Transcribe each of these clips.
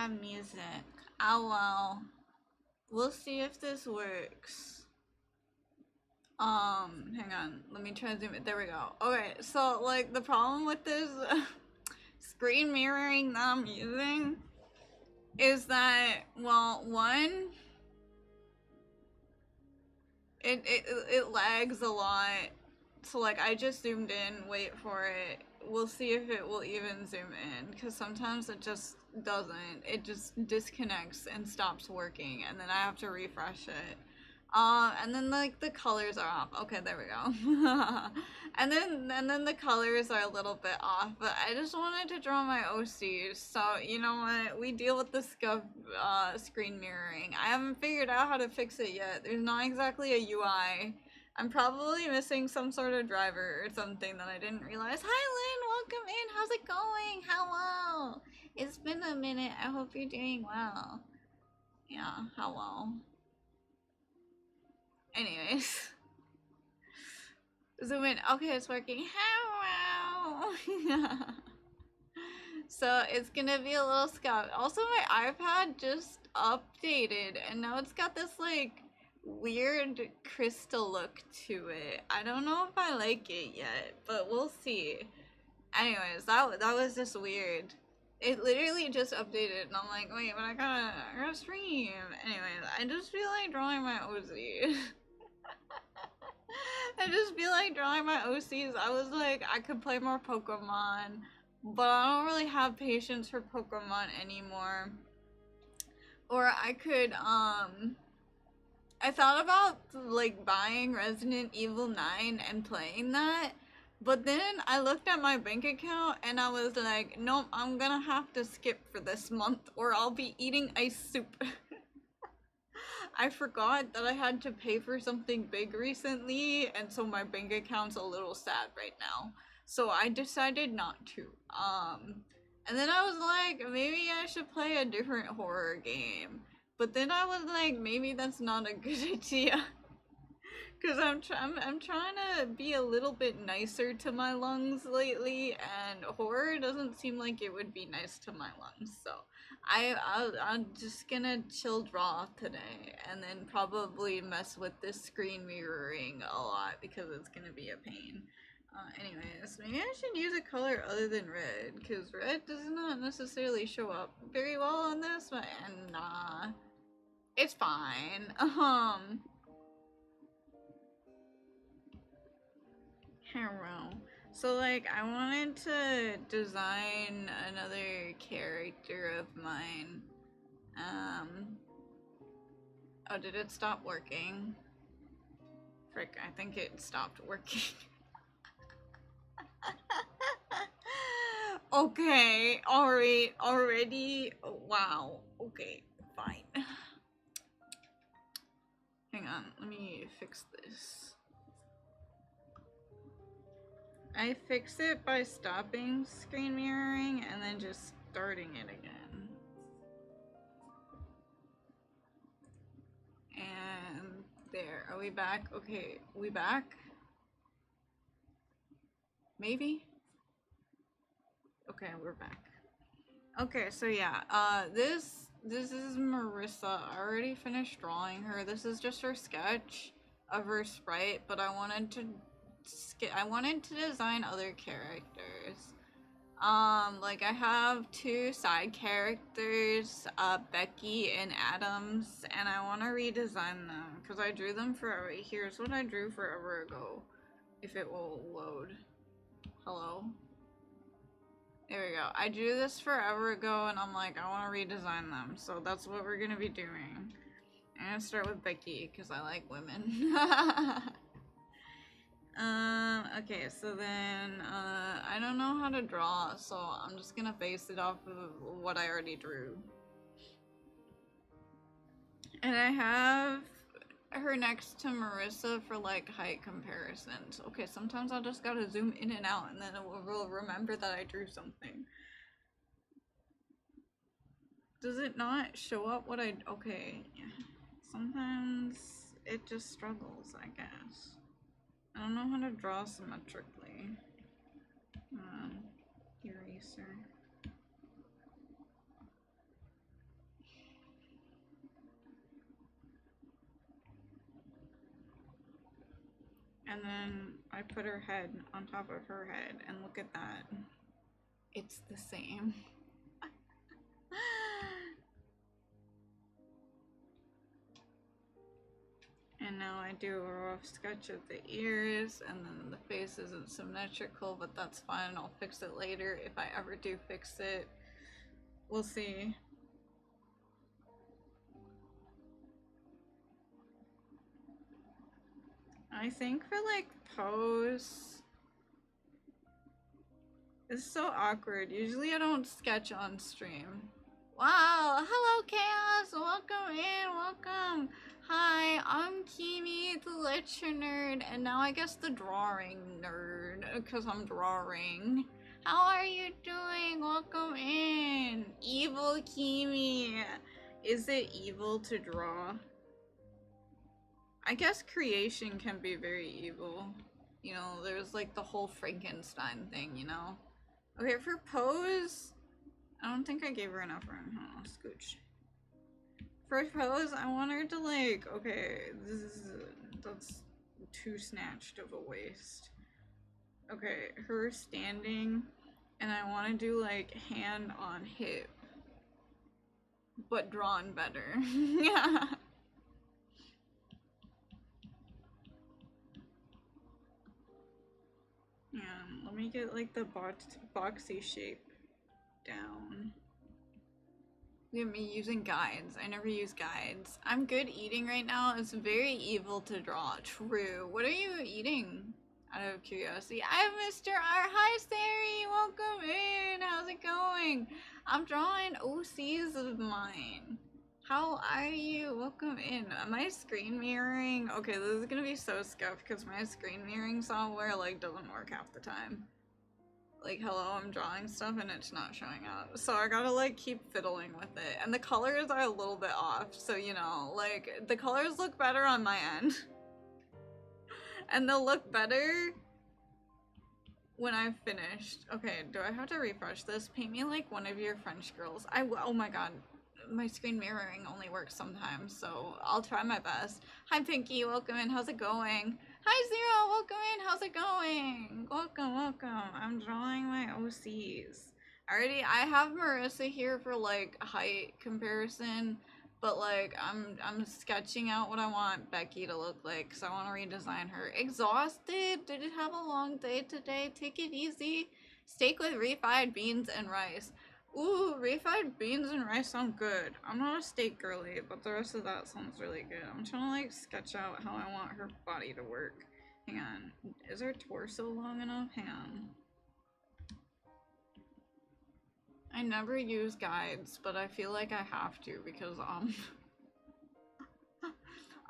have music. Oh well. We'll see if this works. Hang on. Let me try to zoom it. There we go. Okay, so like the problem with this screen mirroring that I'm using is that, well, one, it lags a lot. So like I just zoomed in, wait for it. We'll see if it will even zoom in, because sometimes it just doesn't. It just disconnects and stops working, and then I have to refresh it. And then like the colors are off. Okay, there we go. and then the colors are a little bit off, but I just wanted to draw my OCs. So you know what? We deal with the scuff screen mirroring. I haven't figured out how to fix it yet. There's not exactly a UI. I'm probably missing some sort of driver or something that I didn't realize. Hi Lynn, welcome in. How's it going? Hello. It's been a minute. I hope you're doing well. Yeah, hello. Anyways. Zoom in. Okay, it's working. Hello. So it's gonna be a little scout. Also, my iPad just updated and now it's got this like weird crystal look to it. I don't know if I like it yet, but we'll see. Anyways, that was just weird. It literally just updated and I'm like, wait, but I gotta stream. Anyways, I just feel like drawing my OZ. I just feel like drawing my OCs. I was like, I could play more Pokemon, but I don't really have patience for Pokemon anymore. Or I could, I thought about like buying Resident Evil 9 and playing that, but then I looked at my bank account and I was like, nope, I'm gonna have to skip for this month or I'll be eating ice soup. I forgot that I had to pay for something big recently, and so my bank account's a little sad right now. So I decided not to. And then I was like, maybe I should play a different horror game. But then I was like, maybe that's not a good idea. Cause I'm trying to be a little bit nicer to my lungs lately, and horror doesn't seem like it would be nice to my lungs. So I'm just gonna chill draw today, and then probably mess with this screen mirroring a lot because it's gonna be a pain. Anyways, maybe I should use a color other than red, because red does not necessarily show up very well on this, but and nah, it's fine. Hello. So like I wanted to design another character of mine. Oh, did it stop working? Frick, I think it stopped working. Okay, alright, already. Wow. Okay, fine. Hang on, let me fix this. I fix it by stopping screen mirroring and then just starting it again. And there, are we back? Okay, we back? Maybe? Okay, we're back. Okay, so yeah, this is Marissa. I already finished drawing her. This is just her sketch of her sprite, but I wanted to design other characters. Like I have two side characters, Becky and Adams, and I want to redesign them because I drew them forever. Here's what I drew forever ago, if it will load. Hello? There we go. I drew this forever ago and I'm like, I want to redesign them. So that's what we're gonna be doing. I'm gonna start with Becky because I like women. Okay, so then, I don't know how to draw, so I'm just gonna base it off of what I already drew. And I have her next to Marissa for like height comparisons. Okay, sometimes I'll just gotta zoom in and out and then it will remember that I drew something. Does it not show up what okay. Sometimes it just struggles, I guess. I don't know how to draw symmetrically. Eraser. And then I put her head on top of her head, and look at that. It's the same. And now I do a rough sketch of the ears, and then the face isn't symmetrical, but that's fine. I'll fix it later if I ever do fix it. We'll see. I think for like pose, it's so awkward. Usually I don't sketch on stream. Wow, hello Chaos, welcome in, welcome. Hi, I'm Kimi, the lecture nerd, and now I guess the drawing nerd, because I'm drawing. How are you doing? Welcome in. Evil Kimi. Is it evil to draw? I guess creation can be very evil. You know, there's like the whole Frankenstein thing, you know? Okay, for pose, I don't think I gave her enough room. Hold on, scooch. For pose, I want her to like, okay, that's too snatched of a waist. Okay, her standing, and I want to do like hand on hip, but drawn better. Yeah. Yeah, let me get like the boxy shape down. Look at me using guides. I never use guides. I'm good eating right now. It's very evil to draw. True. What are you eating? Out of curiosity. I have Mr. R. Hi, Sari. Welcome in. How's it going? I'm drawing OCs of mine. How are you? Welcome in. Am I screen mirroring? Okay, this is gonna be so scuffed because my screen mirroring software like doesn't work half the time. Like, hello, I'm drawing stuff and it's not showing up. So I gotta like keep fiddling with it. And the colors are a little bit off, so you know, like the colors look better on my end. And they'll look better when I've finished. Okay, do I have to refresh this? Paint me like one of your French girls. Oh my god. My screen mirroring only works sometimes, so I'll try my best. Hi Pinky, welcome in. How's it going? Hi Zero, welcome in. How's it going? Welcome, welcome. I'm drawing my OCs. I have Marissa here for like height comparison, but like I'm sketching out what I want Becky to look like because I want to redesign her. Exhausted? Did it have a long day today? Take it easy. Steak with refried beans and rice. Ooh, refried beans and rice sound good. I'm not a steak girly, but the rest of that sounds really good. I'm trying to like sketch out how I want her body to work. Hang on. Is her torso long enough? Hang on. I never use guides, but I feel like I have to because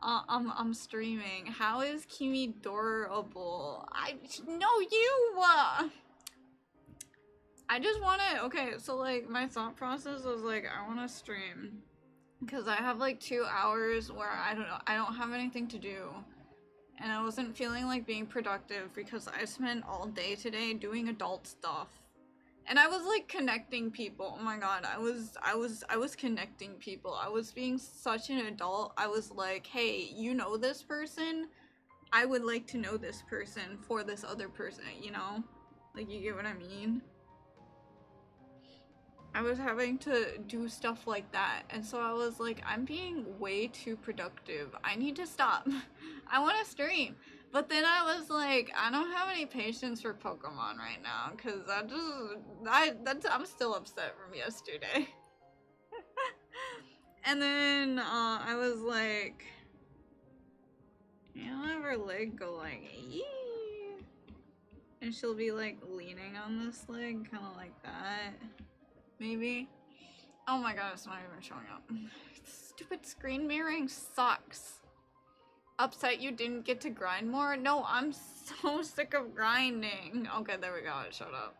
I'm streaming. How is Kimi adorable? I just want to, okay, so like my thought process was like, I want to stream because I have like 2 hours where I don't have anything to do, and I wasn't feeling like being productive because I spent all day today doing adult stuff, and I was like connecting people. Oh my god, I was connecting people. I was being such an adult. I was like, hey, you know this person? I would like to know this person for this other person, you know? Like, you get what I mean? I was having to do stuff like that, and so I was like, I'm being way too productive. I need to stop. I want to stream. But then I was like, I don't have any patience for Pokemon right now, because I'm still upset from yesterday. And then I was like, you know, have her leg go like, yee. And she'll be like leaning on this leg, kind of like that. Maybe. Oh my god, it's not even showing up. Stupid screen mirroring sucks. Upset you didn't get to grind more? No, I'm so sick of grinding. Okay, there we go, it showed up.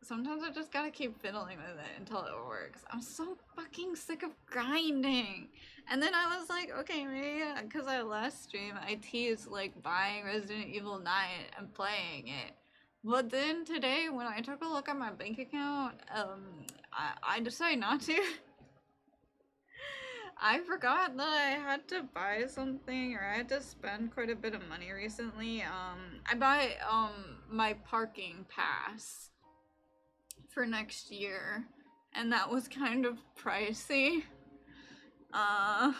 Sometimes I just gotta keep fiddling with it until it works. I'm so fucking sick of grinding. And then I was like, okay, maybe because I last stream, I teased like buying Resident Evil 9 and playing it. But then today, when I took a look at my bank account, I decided not to. I forgot that I had to buy something, or I had to spend quite a bit of money recently. I bought my parking pass for next year, and that was kind of pricey. Uh,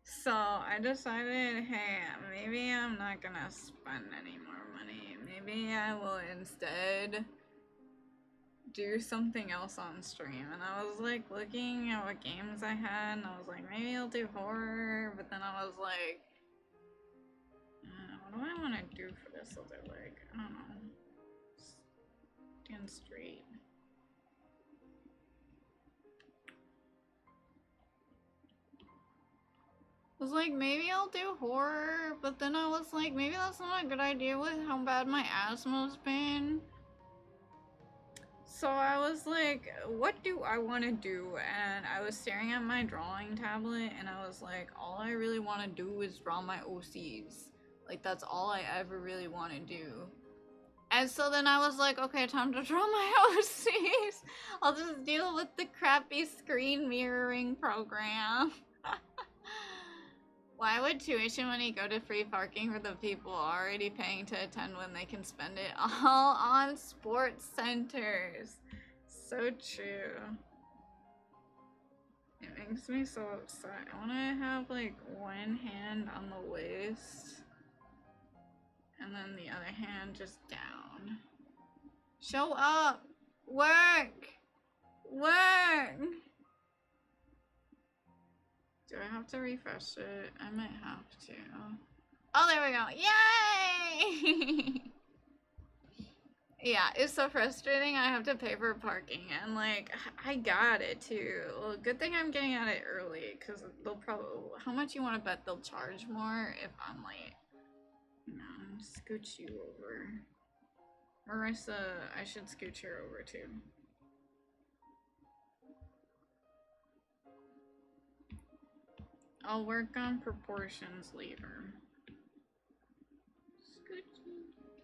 so I decided, hey, maybe I'm not gonna spend any more money. Maybe I will instead do something else on stream. And I was like looking at what games I had, and I was like, maybe I'll do horror, but then I was like, what do I want to do for this other leg? I don't know. Stand straight. I was like, maybe I'll do horror, but then I was like, maybe that's not a good idea with how bad my asthma's been. So I was like, what do I want to do? And I was staring at my drawing tablet, and I was like, all I really want to do is draw my OCs. Like, that's all I ever really want to do. And so then I was like, okay, time to draw my OCs. I'll just deal with the crappy screen mirroring program. Why would tuition money go to free parking for the people already paying to attend when they can spend it all on sports centers? So true. It makes me so upset. I want to have like one hand on the waist and then the other hand just down. Show up! Work! Work! Do I have to refresh it? I might have to. Oh, there we go. Yay! Yeah, it's so frustrating. I have to pay for parking, and like, I got it too. Well, good thing I'm getting at it early, because they'll probably, how much you want to bet they'll charge more if I'm late? Scooch you over. Marissa, I should scooch her over too. I'll work on proportions later.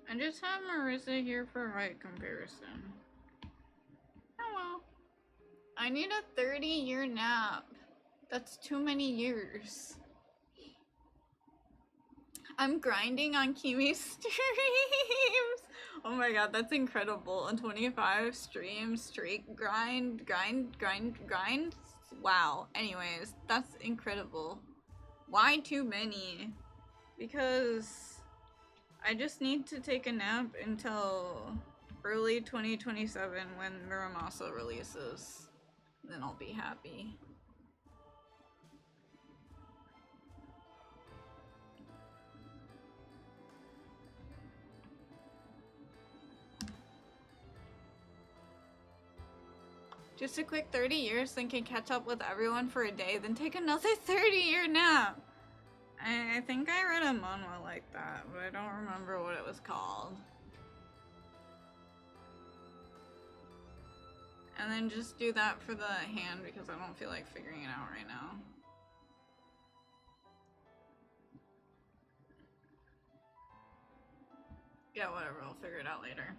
I just have Marissa here for height comparison. Oh well. I need a 30-year nap. That's too many years. I'm grinding on Kimi's streams. Oh my god, that's incredible. On 25 streams straight grind. Wow. Anyways, that's incredible. Why too many? Because I just need to take a nap until early 2027 when Muramasa releases. Then I'll be happy. Just a quick 30 years, then can catch up with everyone for a day, then take another 30-year nap. I think I read a manhwa like that, but I don't remember what it was called. And then just do that for the hand because I don't feel like figuring it out right now. Yeah, whatever, I'll figure it out later.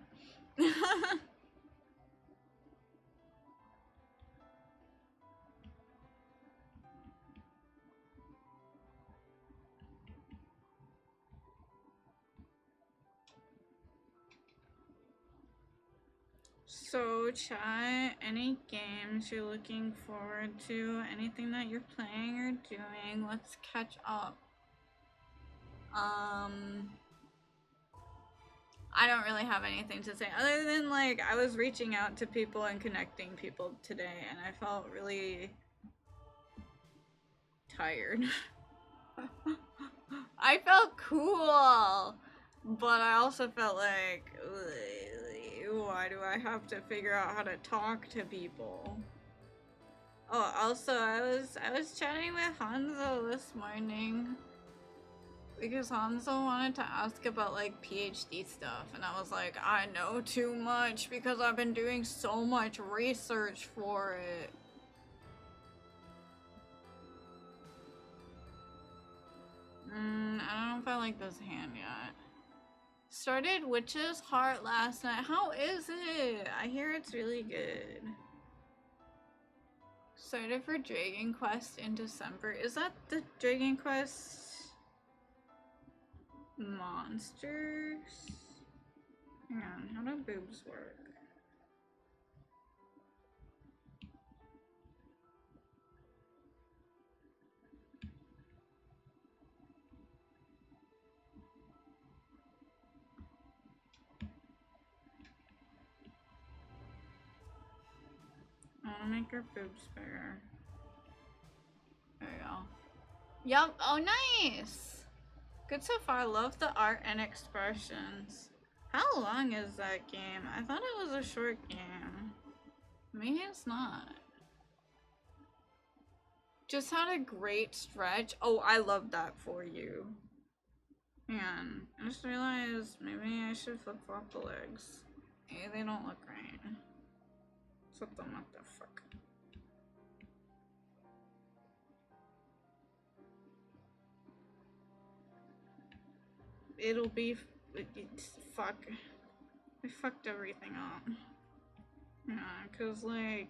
So chat, any games you're looking forward to, anything that you're playing or doing, let's catch up. I don't really have anything to say other than like I was reaching out to people and connecting people today and I felt really tired. I felt cool, but I also felt like, why do I have to figure out how to talk to people? Oh, also I was chatting with Hanzo this morning because Hanzo wanted to ask about like PhD stuff and I was like, I know too much because I've been doing so much research for it. I don't know if I like this hand yet. Started Witch's Heart last night. How is it? I hear it's really good. Excited for Dragon Quest in December. Is that the Dragon Quest monsters? Hang on, how do boobs work? I wanna make her boobs bigger. There you go. Yup, oh nice! Good so far, love the art and expressions. How long is that game? I thought it was a short game. Maybe it's not. Just had a great stretch. Oh, I love that for you. Man, I just realized maybe I should flip-flop the legs. Maybe they don't look right. Flip them, what the fuck. It'll be fuck. I fucked everything up. Yeah, cause like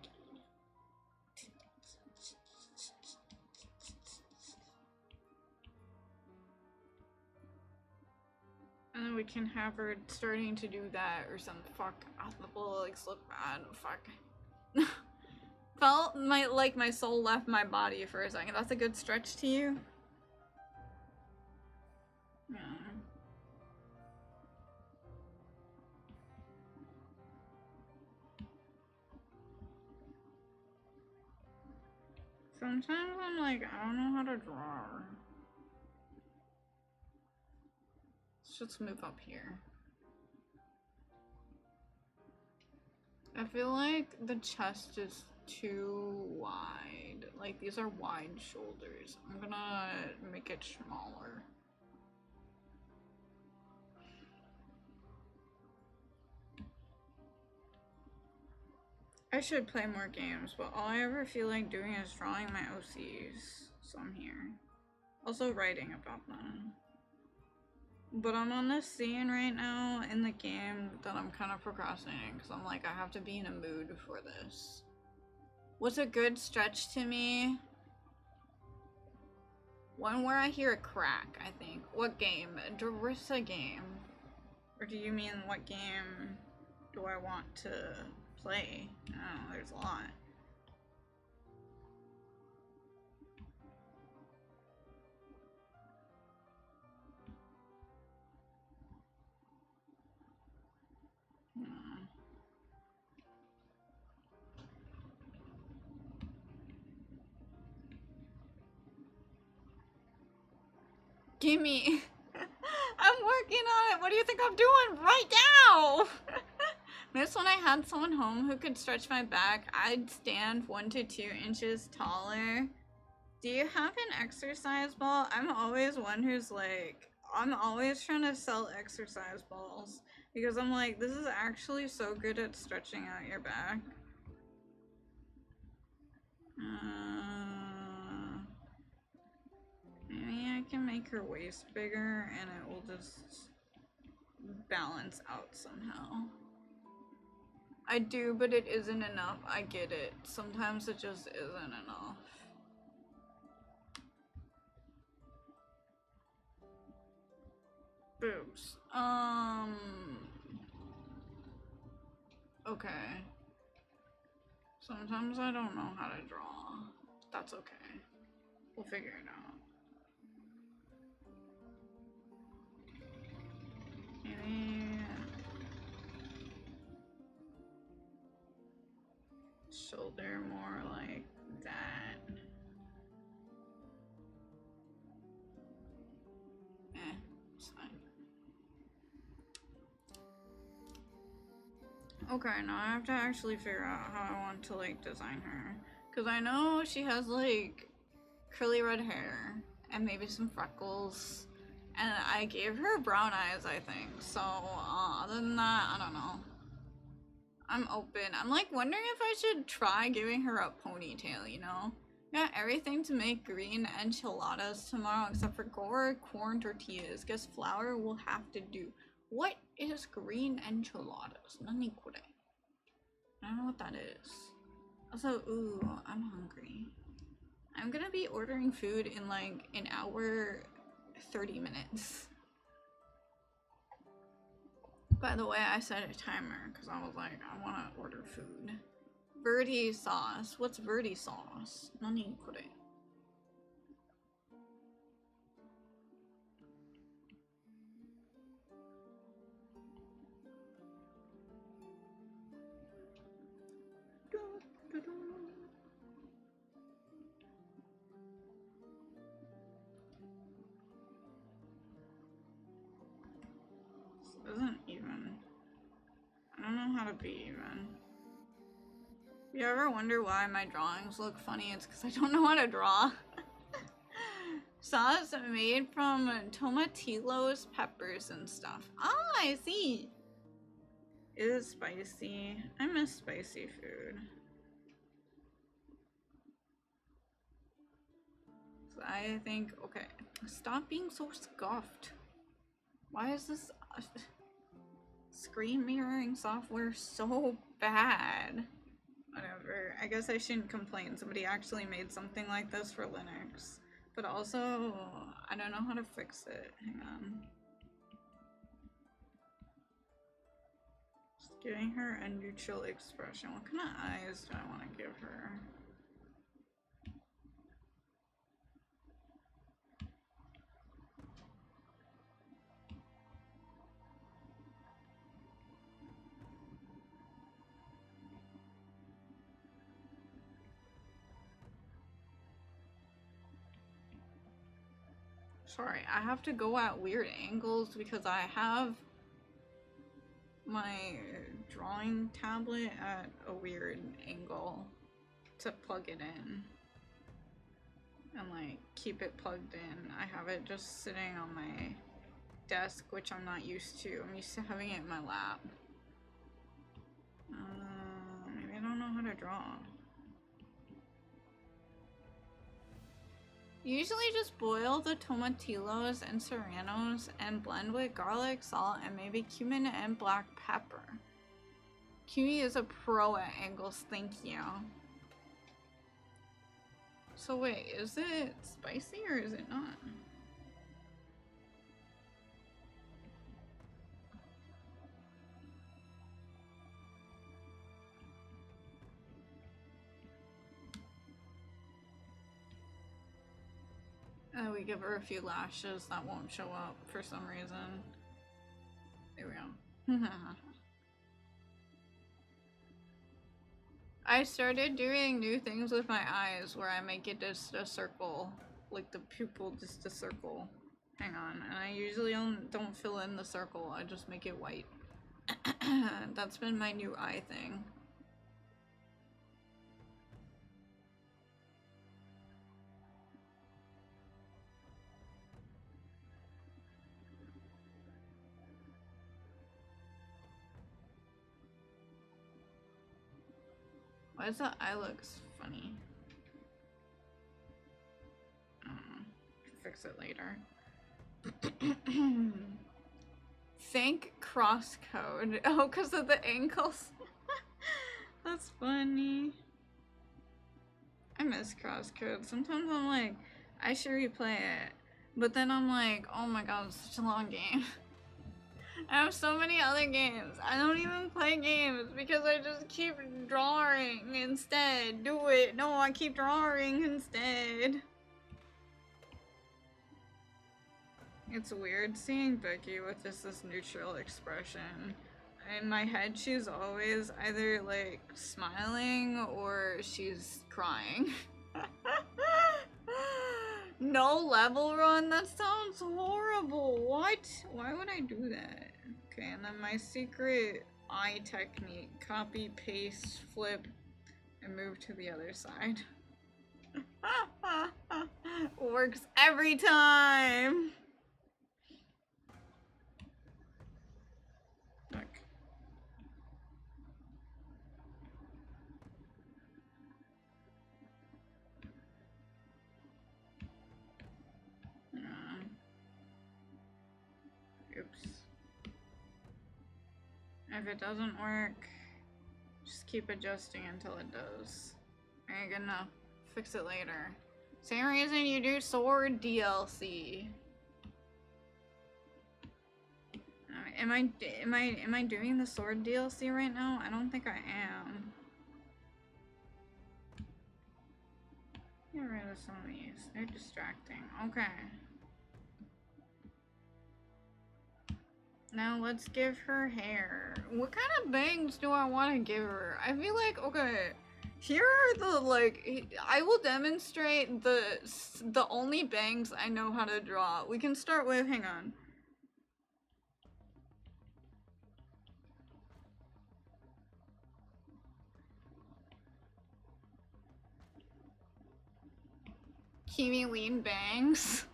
and then we can have her starting to do that or some fuck. The legs look bad. Fuck. Felt my soul left my body for a second. That's a good stretch to you? Yeah. Sometimes I'm like, I don't know how to draw. Let's just move up here. I feel like the chest is too wide. Like, these are wide shoulders. I'm gonna make it smaller. I should play more games, but all I ever feel like doing is drawing my OCs, so I'm here. Also writing about them. But I'm on this scene right now in the game that I'm kind of procrastinating because I'm like, I have to be in a mood for this. What's a good stretch to me? One where I hear a crack, I think. What game? Darissa game? Or do you mean what game do I want to play? Oh, there's a lot. Gimme. I'm working on it. What do you think I'm doing right now? This when I had someone home who could stretch my back, I'd stand 1 to 2 inches taller. Do you have an exercise ball? I'm always one who's like, I'm always trying to sell exercise balls because I'm like, this is actually so good at stretching out your back. Maybe I can make her waist bigger and it will just balance out somehow. I do, but it isn't enough. I get it. Sometimes it just isn't enough. Boobs. Okay. Sometimes I don't know how to draw. That's okay. We'll figure it out. Maybe shoulder more like that. It's fine. Okay, now I have to actually figure out how I want to like design her. Cause I know she has like curly red hair and maybe some freckles. And I gave her brown eyes, I think. So, other than that, I don't know. I'm open. I'm like wondering if I should try giving her a ponytail, you know? Got everything to make green enchiladas tomorrow except for corn tortillas. Guess flour will have to do. What is green enchiladas? Nani kore? I don't know what that is. Also, ooh, I'm hungry. I'm gonna be ordering food in like an hour, 30 minutes. By the way, I set a timer because I was like, I want to order food. Birdie sauce. What's birdie sauce? Nani kore? This isn't even. I don't know how to be even. If you ever wonder why my drawings look funny, it's because I don't know how to draw. Sauce made from tomatillos, peppers, and stuff. Ah, I see. It is spicy. I miss spicy food. So I think, okay, stop being so scuffed. Why is this screen mirroring software so bad? Whatever. I guess I shouldn't complain. Somebody actually made something like this for Linux. But also, I don't know how to fix it. Hang on. Just giving her a neutral expression. What kind of eyes do I want to give her? Sorry, I have to go at weird angles because I have my drawing tablet at a weird angle to plug it in and like keep it plugged in. I have it just sitting on my desk, which I'm not used to. I'm used to having it in my lap. Maybe I don't know how to draw. Usually just boil the tomatillos and serranos and blend with garlic, salt, and maybe cumin and black pepper. Kiwi is a pro at angles, thank you. So wait, is it spicy or is it not? We give her a few lashes that won't show up for some reason. There we go. I started doing new things with my eyes where I make it just a circle, like the pupil just a circle. Hang on, and I usually don't fill in the circle, I just make it white. That's been my new eye thing. Why does that eye look funny? I don't know. Fix it later. Think crosscode. Oh, because of the ankles. That's funny. I miss crosscode. Sometimes I'm like, I should replay it. But then I'm like, oh my god, it's such a long game. I have so many other games. I don't even play games because I just keep drawing instead. Do it. No, I keep drawing instead. It's weird seeing Becky with just this neutral expression. In my head, she's always either like smiling or she's crying. No level run? That sounds horrible. What? Why would I do that? Okay, and then my secret eye technique. Copy, paste, flip, and move to the other side. Works every time! Look. Oops. If it doesn't work, just keep adjusting until it does. Alright, good enough. Fix it later. Same reason you do sword DLC. Am I doing the sword DLC right now? I don't think I am. Get rid of some of these. They're distracting. Okay. Now let's give her hair. What kind of bangs do I want to give her? I feel like, okay, here are the, like, I will demonstrate the only bangs I know how to draw. We can start with, hang on. Kimi Lean bangs.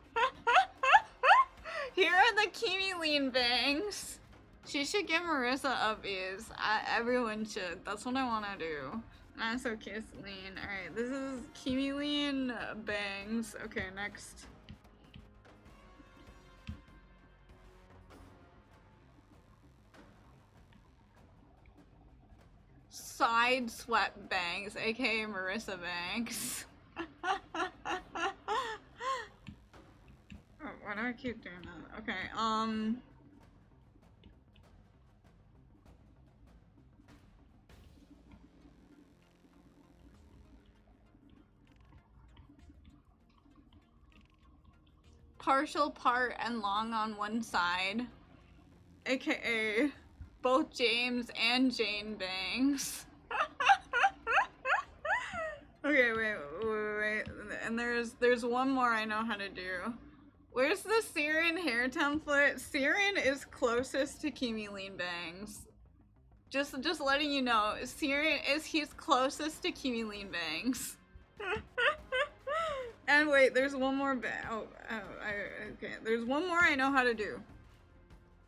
Here are the Kimi Lean bangs. She should give Marissa uppies. Everyone should. That's what I want to do. Maso Kiss Lean. Alright, this is Kimi Lean bangs. Okay, next. Side swept bangs, aka Marissa bangs. Oh, why do I keep doing that? Okay, partial part and long on one side, aka both James and Jane bangs. Okay, wait. And there's one more I know how to do. Where's the Siren hair template? Siren is closest to Kimi Lean bangs. Just letting you know, Siren is he's closest to Kimi Lean bangs. And wait, there's one more okay, there's one more I know how to do.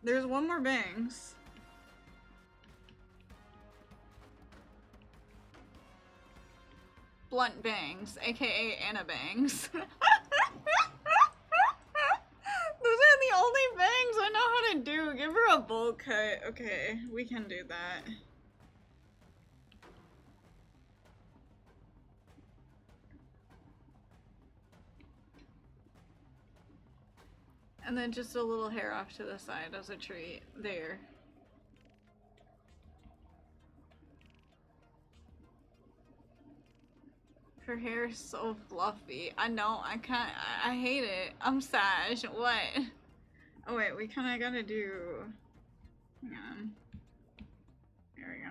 There's one more bangs. Blunt bangs, aka Anna bangs. Those are the only bangs I know how to do. Give her a bowl cut. Okay, we can do that. And then just a little hair off to the side as a treat. There. Her hair is so fluffy. I know, I can't, I hate it. I'm sad. What? Oh wait, we kinda gotta do... Hang on. There we go.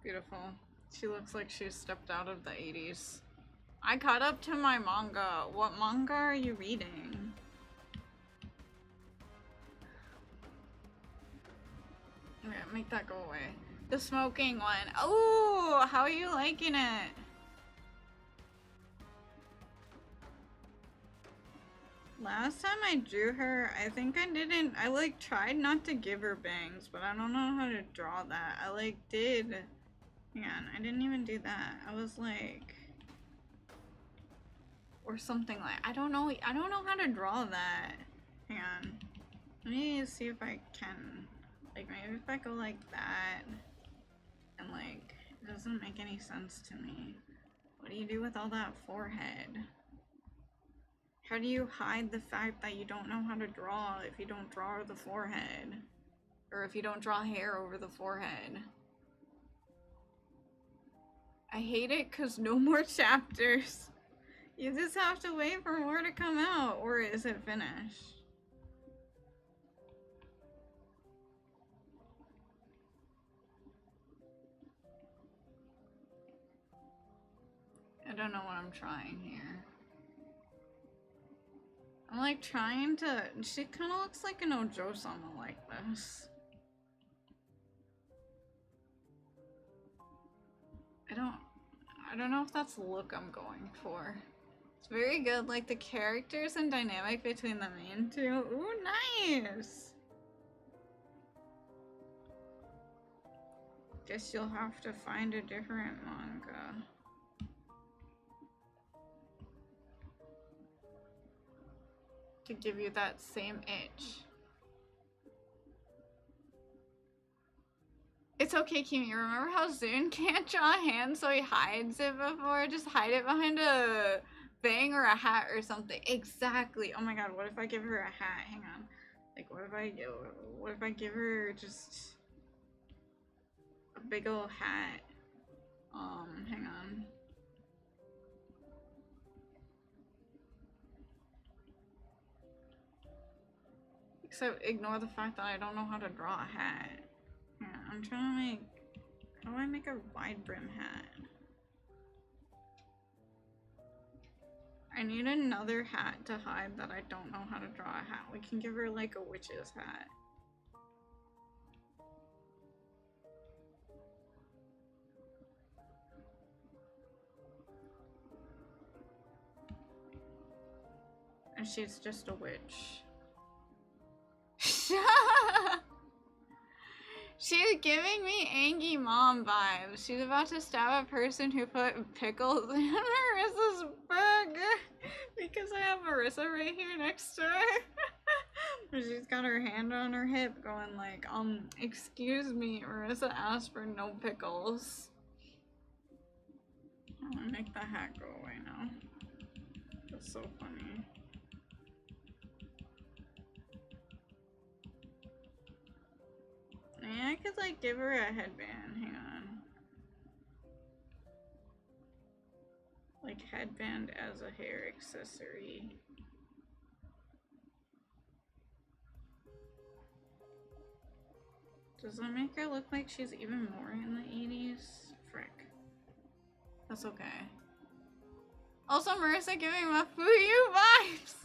Beautiful. She looks like she stepped out of the 80s. I caught up to my manga. What manga are you reading? Okay, make that go away. The smoking one. Oh, how are you liking it? Last time I drew her, I think I like tried not to give her bangs, but I don't know how to draw that. I like did, hang on, I didn't even do that. I was like, or something like, I don't know how to draw that. Hang on, let me see if I can, like maybe if I go like that. And like, it doesn't make any sense to me. What do you do with all that forehead? How do you hide the fact that you don't know how to draw if you don't draw the forehead? Or if you don't draw hair over the forehead? I hate it because no more chapters. You just have to wait for more to come out, or is it finished? I don't know what I'm trying here. I'm like trying to, she kind of looks like an Ojo-sama like this. I don't know if that's the look I'm going for. It's very good, like the characters and dynamic between the main two. Ooh, nice! Guess you'll have to find a different manga. To give you that same itch. It's okay, Kimi. Remember how Zoon can't draw a hand, so he hides it before? Just hide it behind a thing or a hat or something. Exactly. Oh my god, what if I give her a hat? Hang on. Like, what if I give her just a big old hat? Hang on. Except ignore the fact that I don't know how to draw a hat. Yeah, I'm trying to make... How do I make a wide brim hat? I need another hat to hide that I don't know how to draw a hat. We can give her like a witch's hat. And she's just a witch. She's giving me Angie Mom vibes. She's about to stab a person who put pickles in Marissa's burger. Because I have Marissa right here next to her. She's got her hand on her hip going like, excuse me, Marissa asked for no pickles. I'm gonna make the hat go away now. That's so funny. Yeah, I could like give her a headband. Hang on. Like headband as a hair accessory. Does that make her look like she's even more in the 80s? Frick. That's okay. Also, Marissa giving Mafuyu vibes!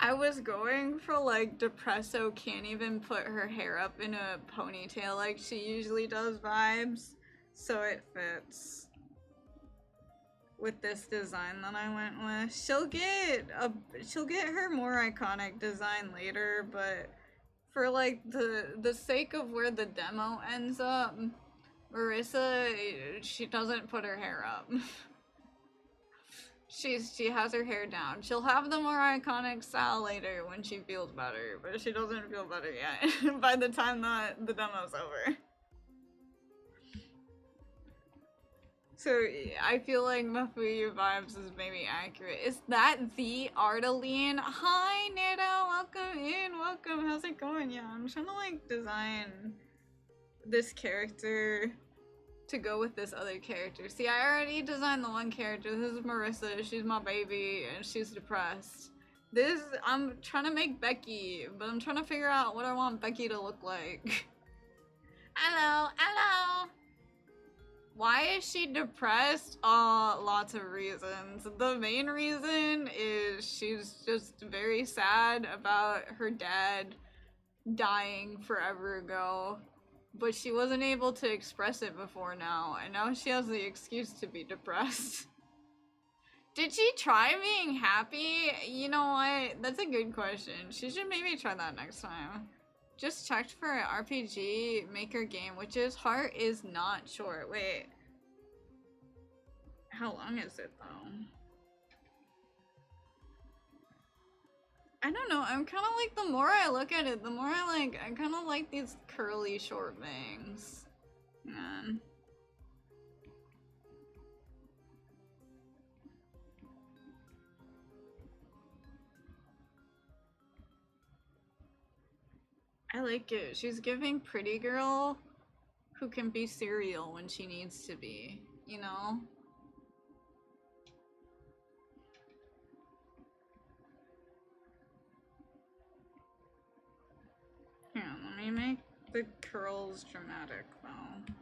I was going for like Depresso can't even put her hair up in a ponytail like she usually does vibes. So it fits with this design that I went with. She'll get her more iconic design later, but for like the sake of where the demo ends up, Marissa, she doesn't put her hair up. She has her hair down. She'll have the more iconic style later when she feels better, but she doesn't feel better yet by the time that the demo's over. So I feel like Mafuyu vibes is maybe accurate. Is that the Ardeline? Hi Nero, welcome in, welcome. How's it going? Yeah, I'm trying to like design this character to go with this other character. See, I already designed the one character. This is Marissa. She's my baby and she's depressed. This, I'm trying to make Becky, but I'm trying to figure out what I want Becky to look like. Hello, hello. Why is she depressed? Lots of reasons. The main reason is she's just very sad about her dad dying forever ago. But she wasn't able to express it before now, and now she has the excuse to be depressed. Did she try being happy? You know what? That's a good question. She should maybe try that next time. Just checked for an RPG Maker game, which is Heart is not short. Wait. How long is it though? I don't know, I'm kind of like, the more I look at it, the more I kind of like these curly short bangs. Man. I like it. She's giving pretty girl who can be serial when she needs to be, you know? Here, let me make the curls dramatic though.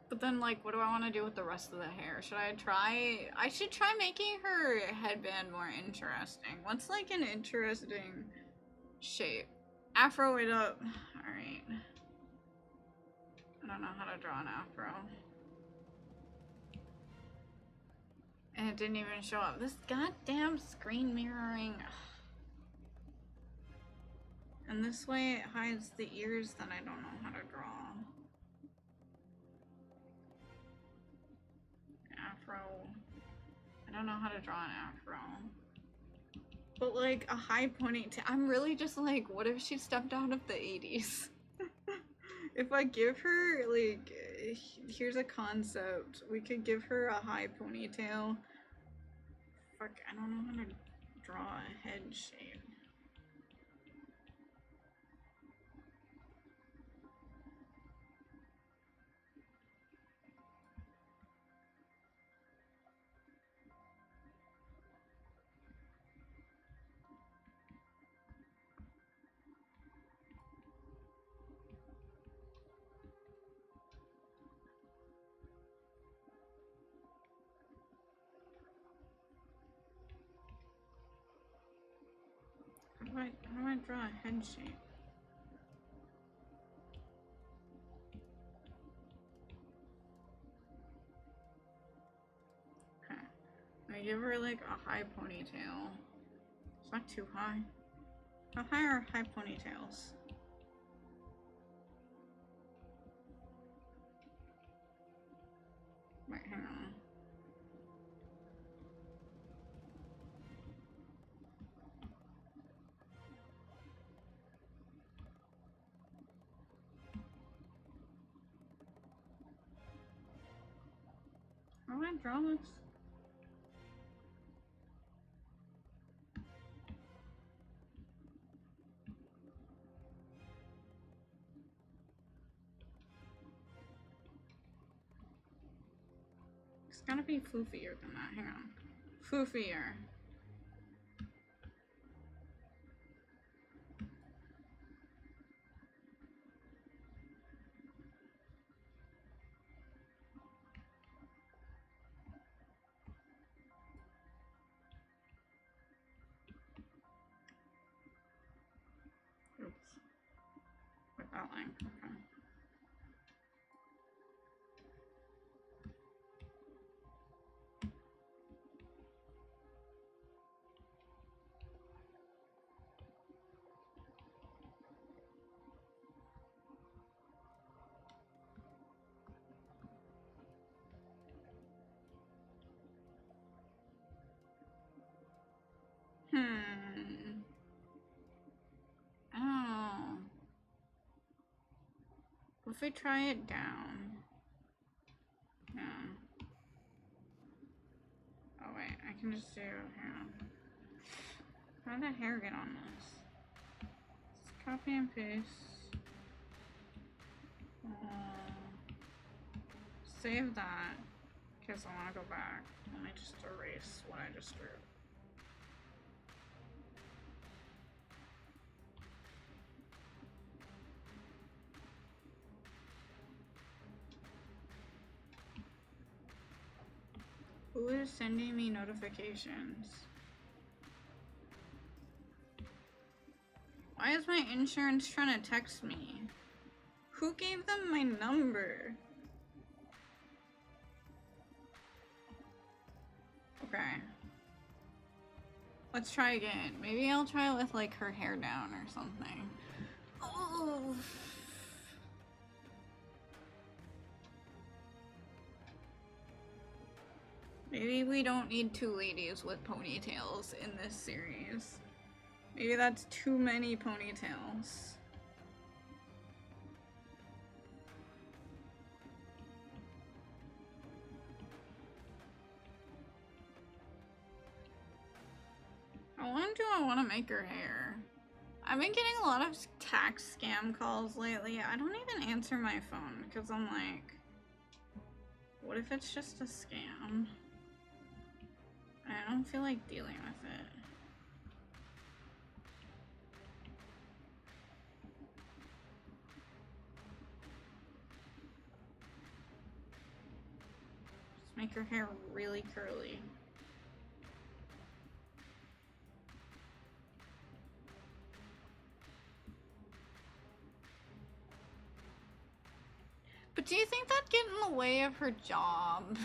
But then, like, what do I want to do with the rest of the hair? Should I try? I should try making her headband more interesting. What's, like, an interesting shape? Afro it up. Alright. I don't know how to draw an afro. And it didn't even show up. This goddamn screen mirroring. And this way it hides the ears that I don't know how to draw. Afro I don't know how to draw an afro. But like a high ponytail. I'm really just like, what if she stepped out of the 80s? If I give her, like, here's a concept. We could give her a high ponytail. Fuck, I don't know how to draw a head shape. How do I draw a head shape? Okay. I give her like a high ponytail. It's not too high. How high are high ponytails? Wait, hang on. How do I draw this? It's gotta be floofier than that. Hang on. Floofier. Oops. With that line. Okay. Oh. What if we try it down? Yeah. Oh wait, I can just do, hang on. How did the hair get on this? Let's copy and paste. Save that, because I want to go back. Let me just erase what I just drew. Who is sending me notifications? Why is my insurance trying to text me? Who gave them my number? Okay. Let's try again. Maybe I'll try with like her hair down or something. Oh. Maybe we don't need two ladies with ponytails in this series. Maybe that's too many ponytails. When do I want to make her hair? I've been getting a lot of tax scam calls lately. I don't even answer my phone because I'm like, what if it's just a scam? I don't feel like dealing with it. Just make her hair really curly. But do you think that'd get in the way of her job?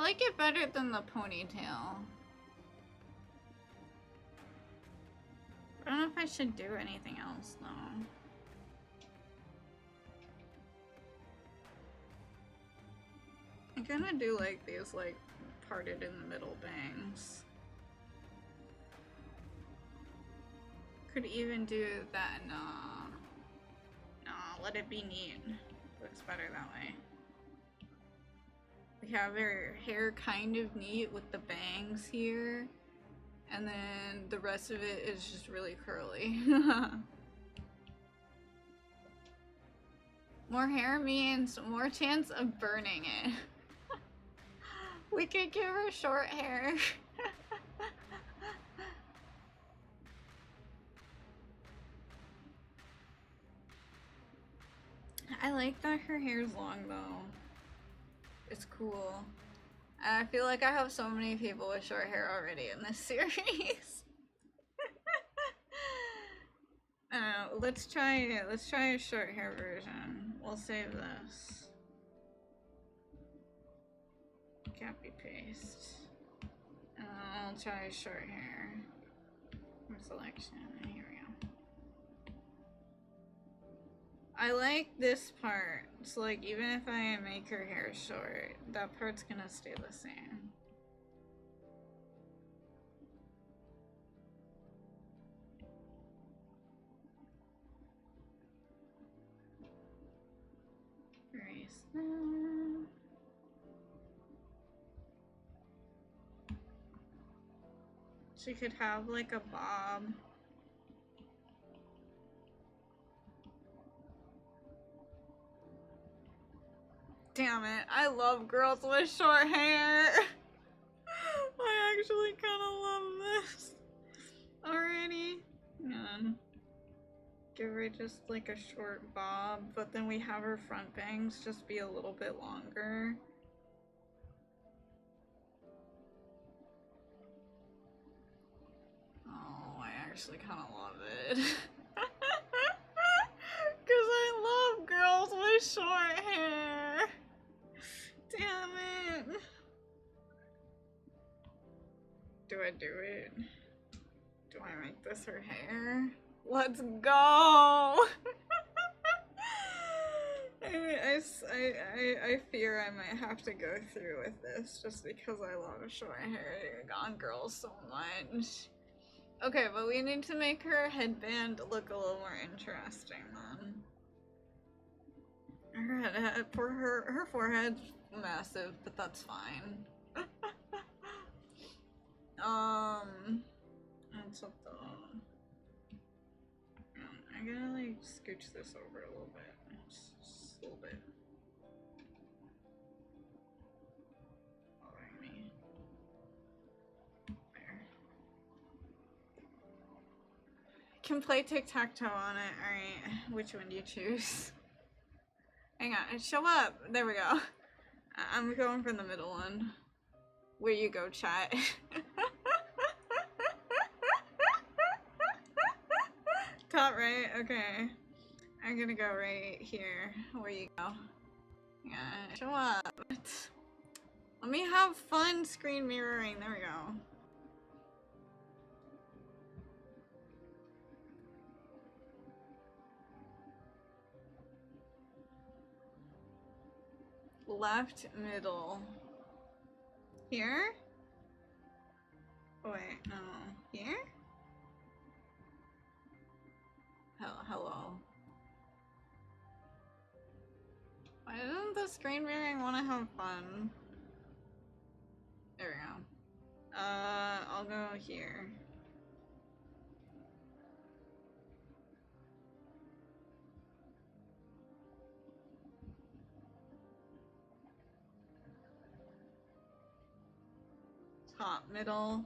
like it better than the ponytail. I don't know if I should do anything else though. I'm gonna do like these like parted in the middle bangs. Could even do that. No, let it be neat. Looks better that way. We have her hair kind of neat with the bangs here, and then the rest of it is just really curly. More hair means more chance of burning it. We could give her short hair. I like that her hair's long though. It's cool. And I feel like I have so many people with short hair already in this series. Let's try a short hair version. We'll save this. Copy paste. And I'll try short hair. From selection. Here we go. I like this part. So like even if I make her hair short, that part's gonna stay the same. Erase that. She could have like a bob. Damn it, I love girls with short hair. I actually kind of love this already. Give her just like a short bob, but then we have her front bangs just be a little bit longer. Oh, I actually kind of love it. Because I love girls with short hair. Damn it. Do I do it? Do I make this her hair? Let's go! I fear I might have to go through with this just because I love short hair on girls so much. Okay, but we need to make her headband look a little more interesting then. Her forehead's massive, but that's fine. That's what the... I gotta like scooch this over a little bit. Just a little bit. Following me. There. Can play tic-tac-toe on it. Alright, which one do you choose? Hang on, show up! There we go. I'm going for the middle one. Where you go, chat? Top right? Okay. I'm gonna go right here. Where you go? Yeah, show up. Let me have fun screen mirroring. There we go. Left middle. Here? Oh, wait, no. Here? Hello. Why doesn't the screen mirroring want to have fun? There we go. I'll go here. Top, middle.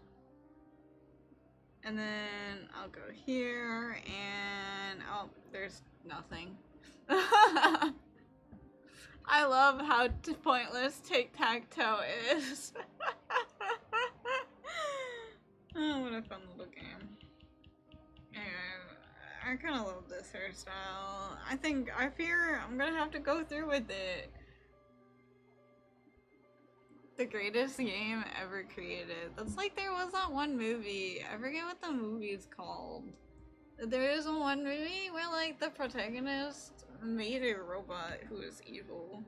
And then I'll go here, and oh, there's nothing. I love how pointless tic-tac-toe is. Oh, what a fun little game. Yeah, I kind of love this hairstyle. I fear I'm gonna have to go through with it. The greatest game ever created. That's like there was that one movie. I forget what the movie's called. There is one movie where like the protagonist made a robot who is evil.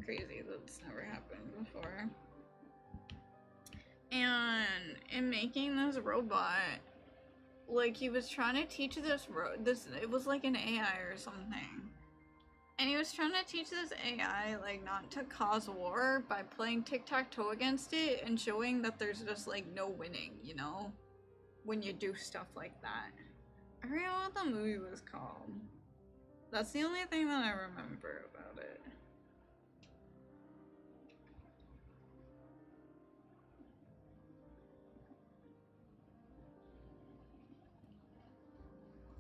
Crazy, that's never happened before. And in making this robot, like he was trying to teach this it was like an AI or something. And he was trying to teach this AI like not to cause war by playing tic-tac-toe against it and showing that there's just like no winning, you know? When you do stuff like that. I forget what the movie was called. That's the only thing that I remember about it.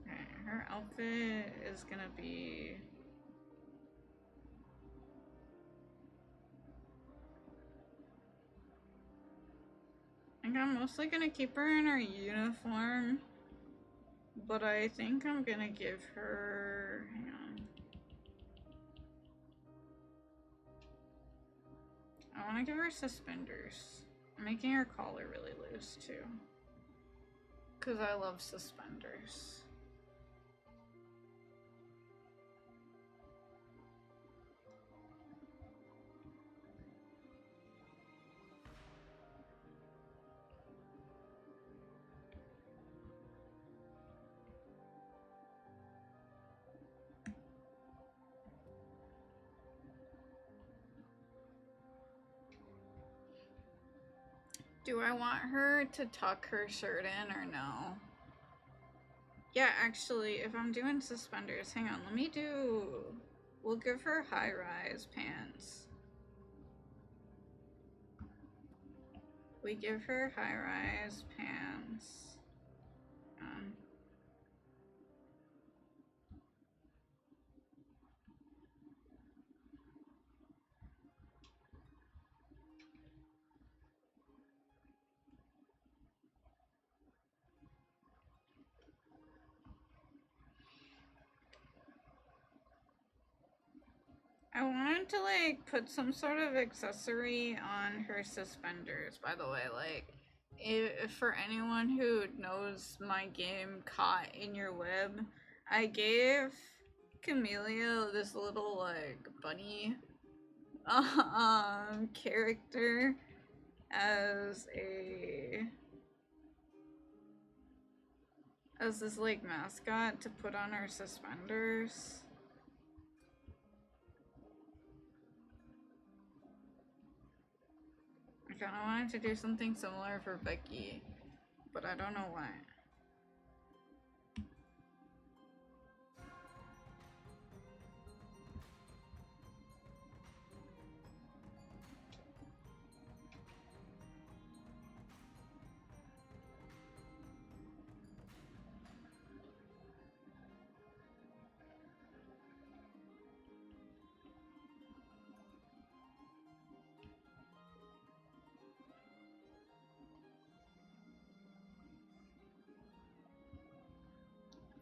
Okay, her outfit is gonna be... I think I'm mostly gonna keep her in her uniform. But I think I'm gonna give her... Hang on. I wanna give her suspenders. I'm making her collar really loose too. Because I love suspenders. Do I want her to tuck her shirt in or no? Yeah, actually, if I'm doing suspenders, hang on, let me do... We'll give her high-rise pants. We give her high-rise pants. I wanted to like put some sort of accessory on her suspenders, by the way, like if for anyone who knows my game Caught in Your Web, I gave Camellia this little like bunny character as this like mascot to put on her suspenders. I kind of wanted to do something similar for Becky, but I don't know why.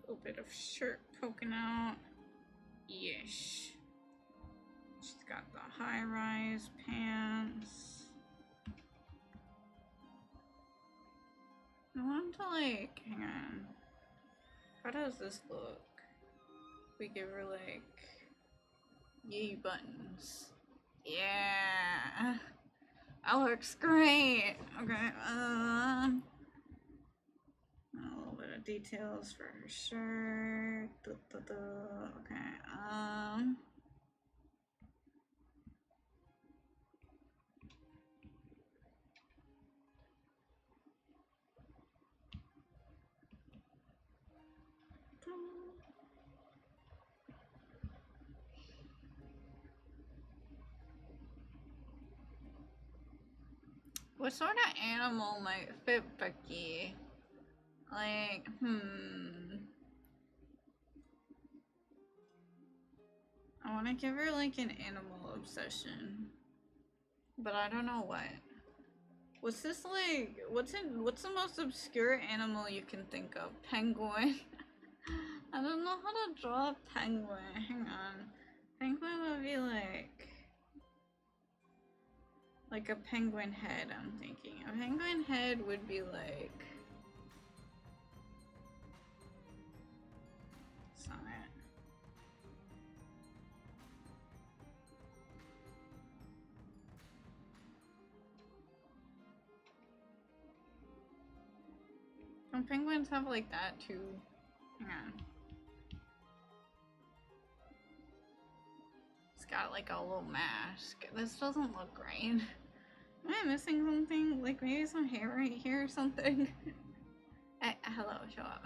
A little bit of shirt poking out. Yeesh. She's got the high-rise pants. I want to like, hang on. How does this look? We give her like, yay buttons. Yeah. That looks great. Okay. A little bit of details for her shirt. Okay. What sort of animal might fit Becky? Like, I want to give her like an animal obsession, but I don't know what. What's this like? What's the most obscure animal you can think of? Penguin. I don't know how to draw a penguin. Hang on. Penguin would be like... Like a penguin head, I'm thinking. A penguin head would be like... Sonnet. Don't penguins have like that too? Hang on. It's got like a little mask. This doesn't look right. Am I missing something? Like maybe some hair right here or something? Hello, show up.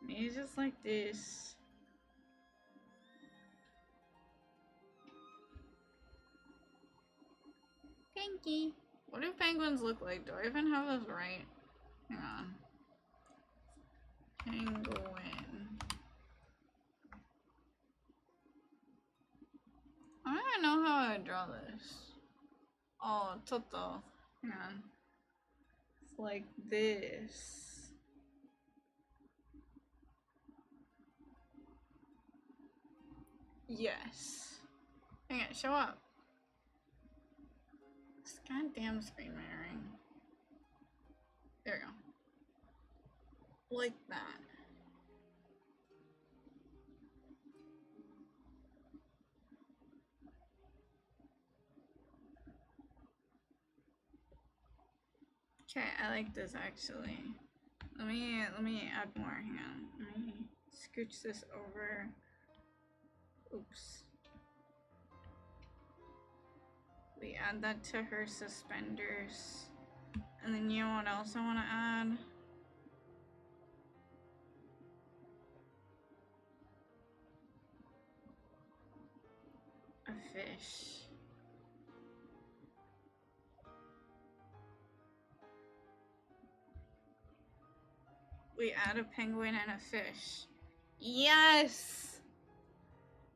Maybe just like this. Pinky. What do penguins look like? Do I even have this right? Hang on. Penguin. I don't even know how I draw this. Oh, Toto. Hang on. It's like this. Yes. Hang on, show up. This goddamn screen mirroring. There we go. Like that. Okay, I like this actually. Let me add more. Hang on. Let me scooch this over. Oops. We add that to her suspenders. And then you know what else I want to add? A fish. We add a penguin and a fish. Yes!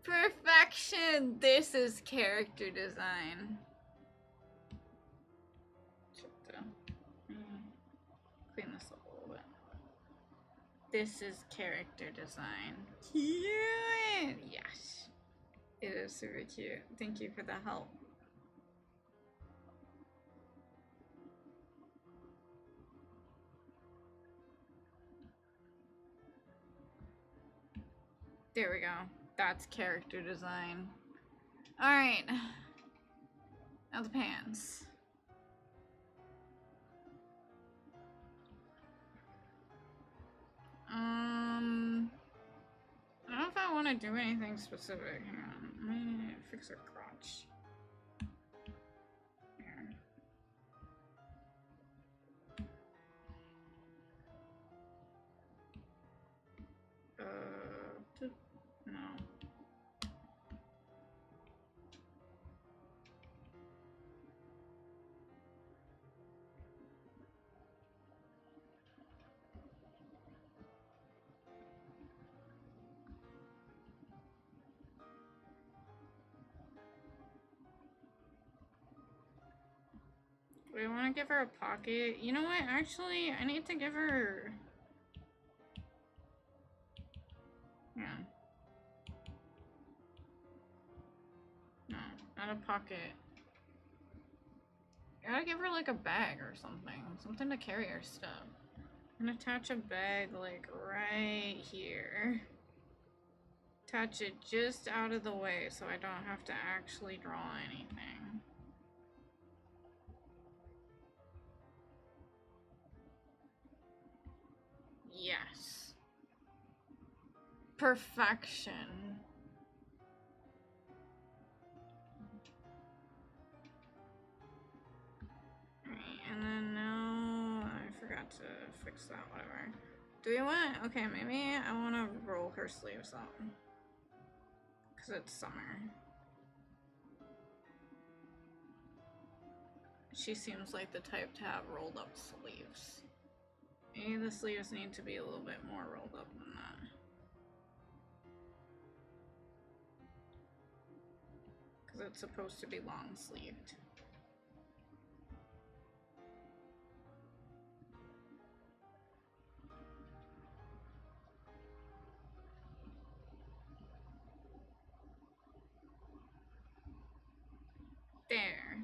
Perfection! This is character design. Clean this up a little bit. This is character design. Cute! Yes. It is super cute. Thank you for the help. There we go. That's character design. Alright. Now the pants. I don't know if I want to do anything specific. Hang on. Let me fix her crotch. Here. No. We want to give her a pocket. You know what? Actually, I need to give her... Yeah. No, not a pocket. I gotta give her like a bag or something. Something to carry her stuff. I'm gonna attach a bag like right here. Attach it just out of the way so I don't have to actually draw anything. Yes. Perfection. Alright, and then now I forgot to fix that, whatever. Do we want, okay, maybe I want to roll her sleeves up. Because it's summer. She seems like the type to have rolled up sleeves. Maybe the sleeves need to be a little bit more rolled up than that. Because it's supposed to be long sleeved. There.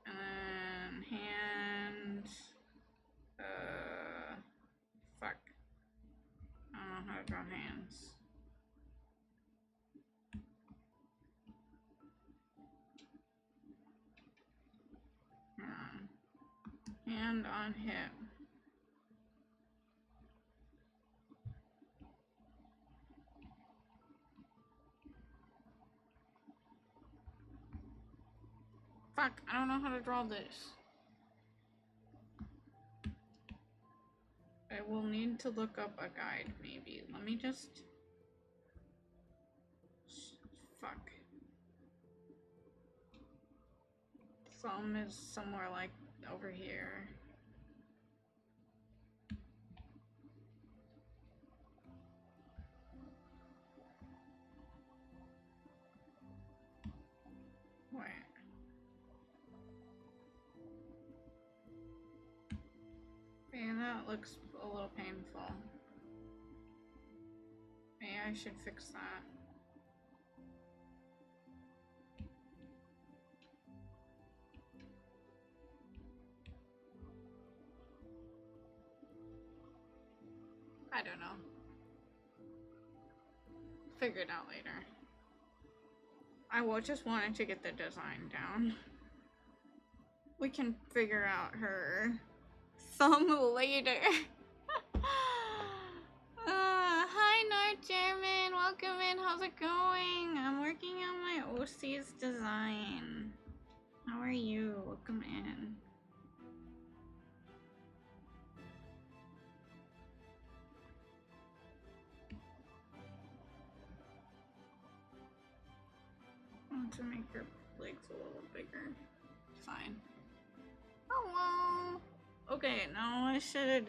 And then hand. Fuck. I don't know how to draw hands. Hand on hip. Fuck, I don't know how to draw this. I will need to look up a guide, maybe. Let me just... Fuck. Thumb is somewhere like over here. Wait. Man, that looks a little painful. Maybe I should fix that. I don't know. Figure it out later. I just wanted to get the design down. We can figure out her thumb later. Hi North German, welcome in, how's it going? I'm working on my OC's design. How are you? Welcome in. I want to make your legs a little bigger. Fine. Hello! Okay, now I should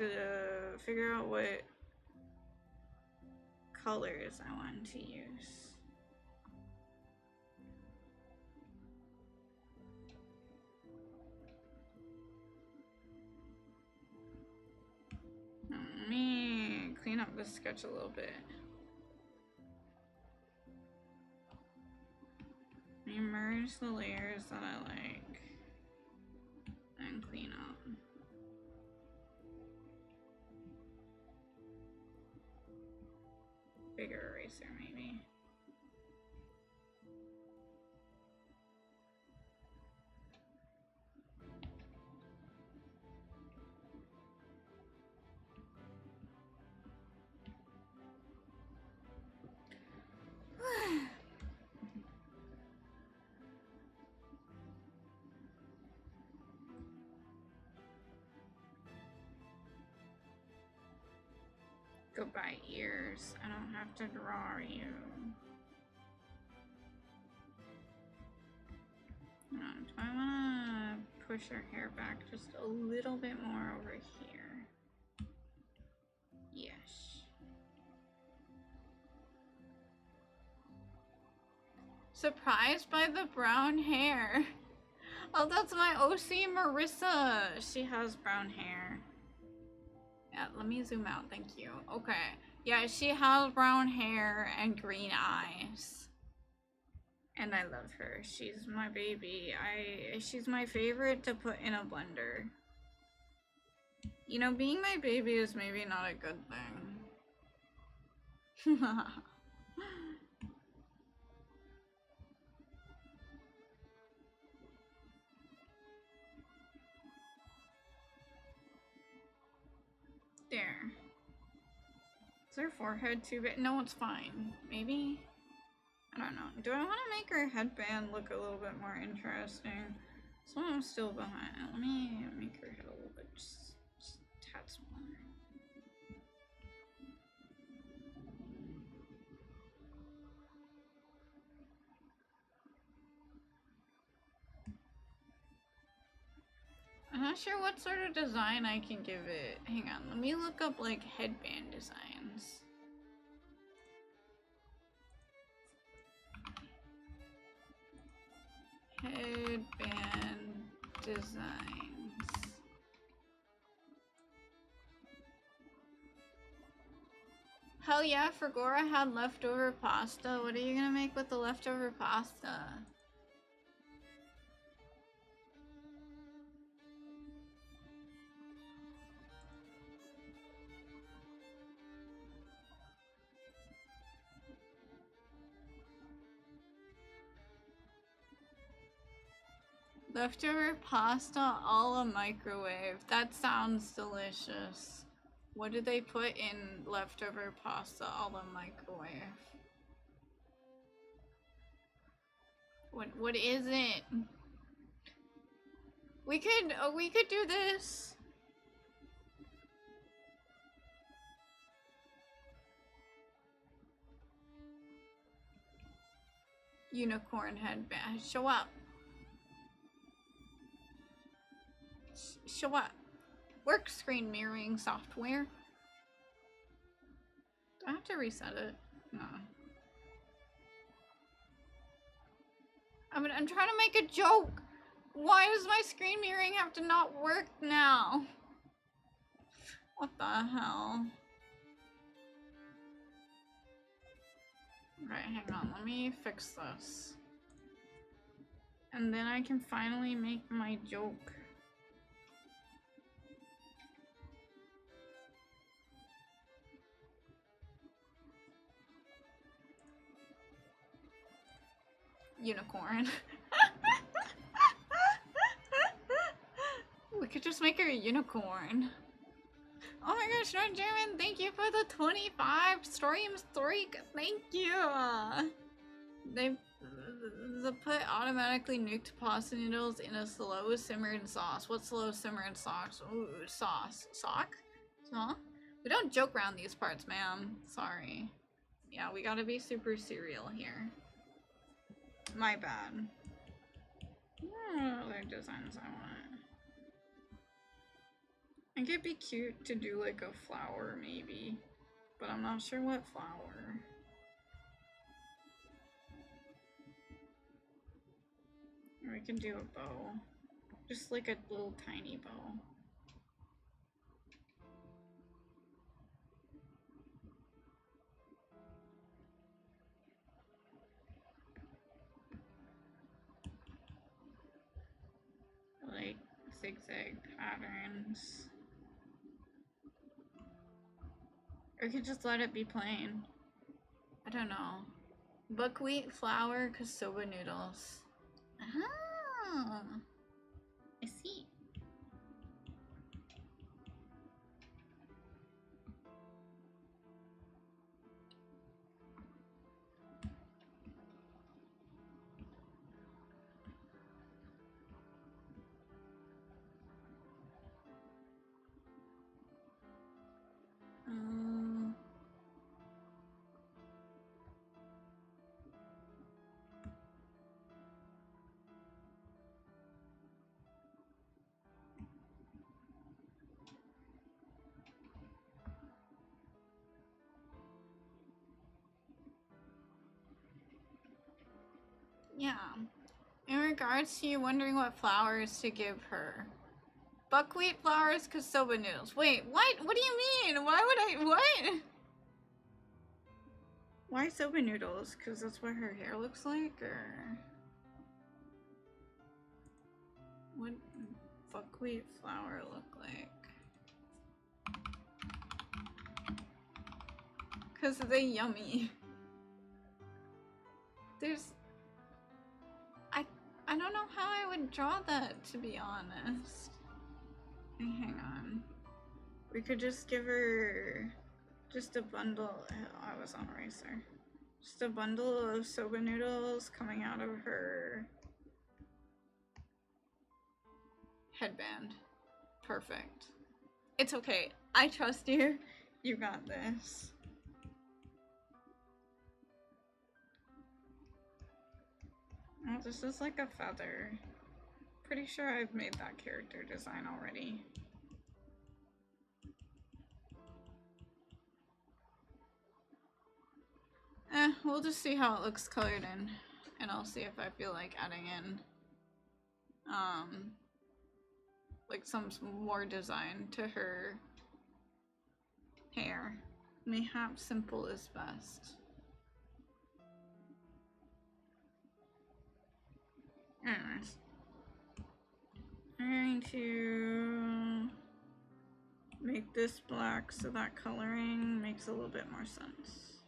figure out what colors I want to use. Let me clean up this sketch a little bit. Let me merge the layers that I like and clean up. Bigger eraser, maybe. Go by ears. I don't have to draw you. Do I want to push her hair back just a little bit more over here? Yes. Surprised by the brown hair. Oh, that's my OC Marissa. She has brown hair. Yeah, let me zoom out, thank you. Okay. Yeah, she has brown hair and green eyes. And I love her. She's my baby. She's my favorite to put in a blender. You know, being my baby is maybe not a good thing. There. Is her forehead too big? No, it's fine. Maybe? I don't know. Do I want to make her headband look a little bit more interesting? So I'm still behind. Let me make her head a little bit just a tad smaller. I'm not sure what sort of design I can give it. Hang on, let me look up like headband designs. Headband designs. Hell yeah, Fragora had leftover pasta. What are you gonna make with the leftover pasta? Leftover pasta a la microwave. That sounds delicious. What did they put in leftover pasta a la microwave? What is it? We could do this. Unicorn headband. Show up. Show up. Work screen mirroring software. Do I have to reset it? No. I'm trying to make a joke. Why does my screen mirroring have to not work now? What the hell? Okay, hang on. Let me fix this. And then I can finally make my joke. Unicorn. We could just make her a unicorn. Oh my gosh, North German, thank you for the 25 streams streak. Thank you. They put automatically nuked pasta noodles in a slow simmered sauce. What slow simmered sauce? Ooh, sauce. Sock? Huh? We don't joke around these parts, ma'am. Sorry. Yeah, we gotta be super serial here. My bad. What other designs I want? I think it'd be cute to do like a flower maybe, but I'm not sure what flower. Or we can do a bow. Just like a little tiny bow. Like zigzag patterns. Or we could just let it be plain. I don't know. Buckwheat flour cassava noodles. Ah, I see. Yeah. In regards to you wondering what flowers to give her. Buckwheat flowers, cassava noodles. Wait, what? What do you mean? Why would I, what? Why soba noodles? Because that's what her hair looks like, or? What buckwheat flour look like? Because they're yummy. There's... I don't know how I would draw that, to be honest. Hang on. We could just give her just a bundle. Oh, I was on eraser. Just a bundle of soba noodles coming out of her headband. Perfect. It's okay. I trust you. You got this. Oh, this is like a feather. Pretty sure I've made that character design already. We'll just see how it looks colored in, and I'll see if I feel like adding in, like some more design to her hair. Mayhap simple is best. Anyways. I'm going to make this black so that coloring makes a little bit more sense.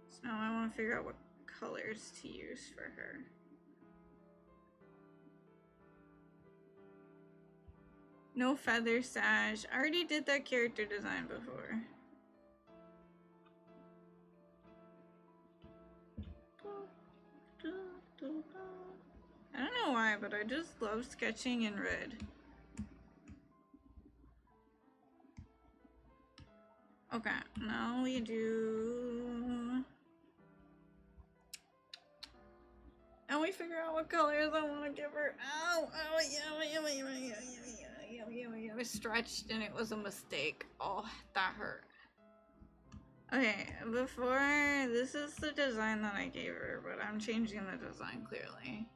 So now I want to figure out what colors to use for her. No feather sash. I already did that character design before. I don't know why, but I just love sketching in red. Okay, now we do... And we figure out what colors I want to give her. Ow! Oh, yeah. I was stretched and it was a mistake. Oh, that hurt. Okay, before, this is the design that I gave her, but I'm changing the design clearly.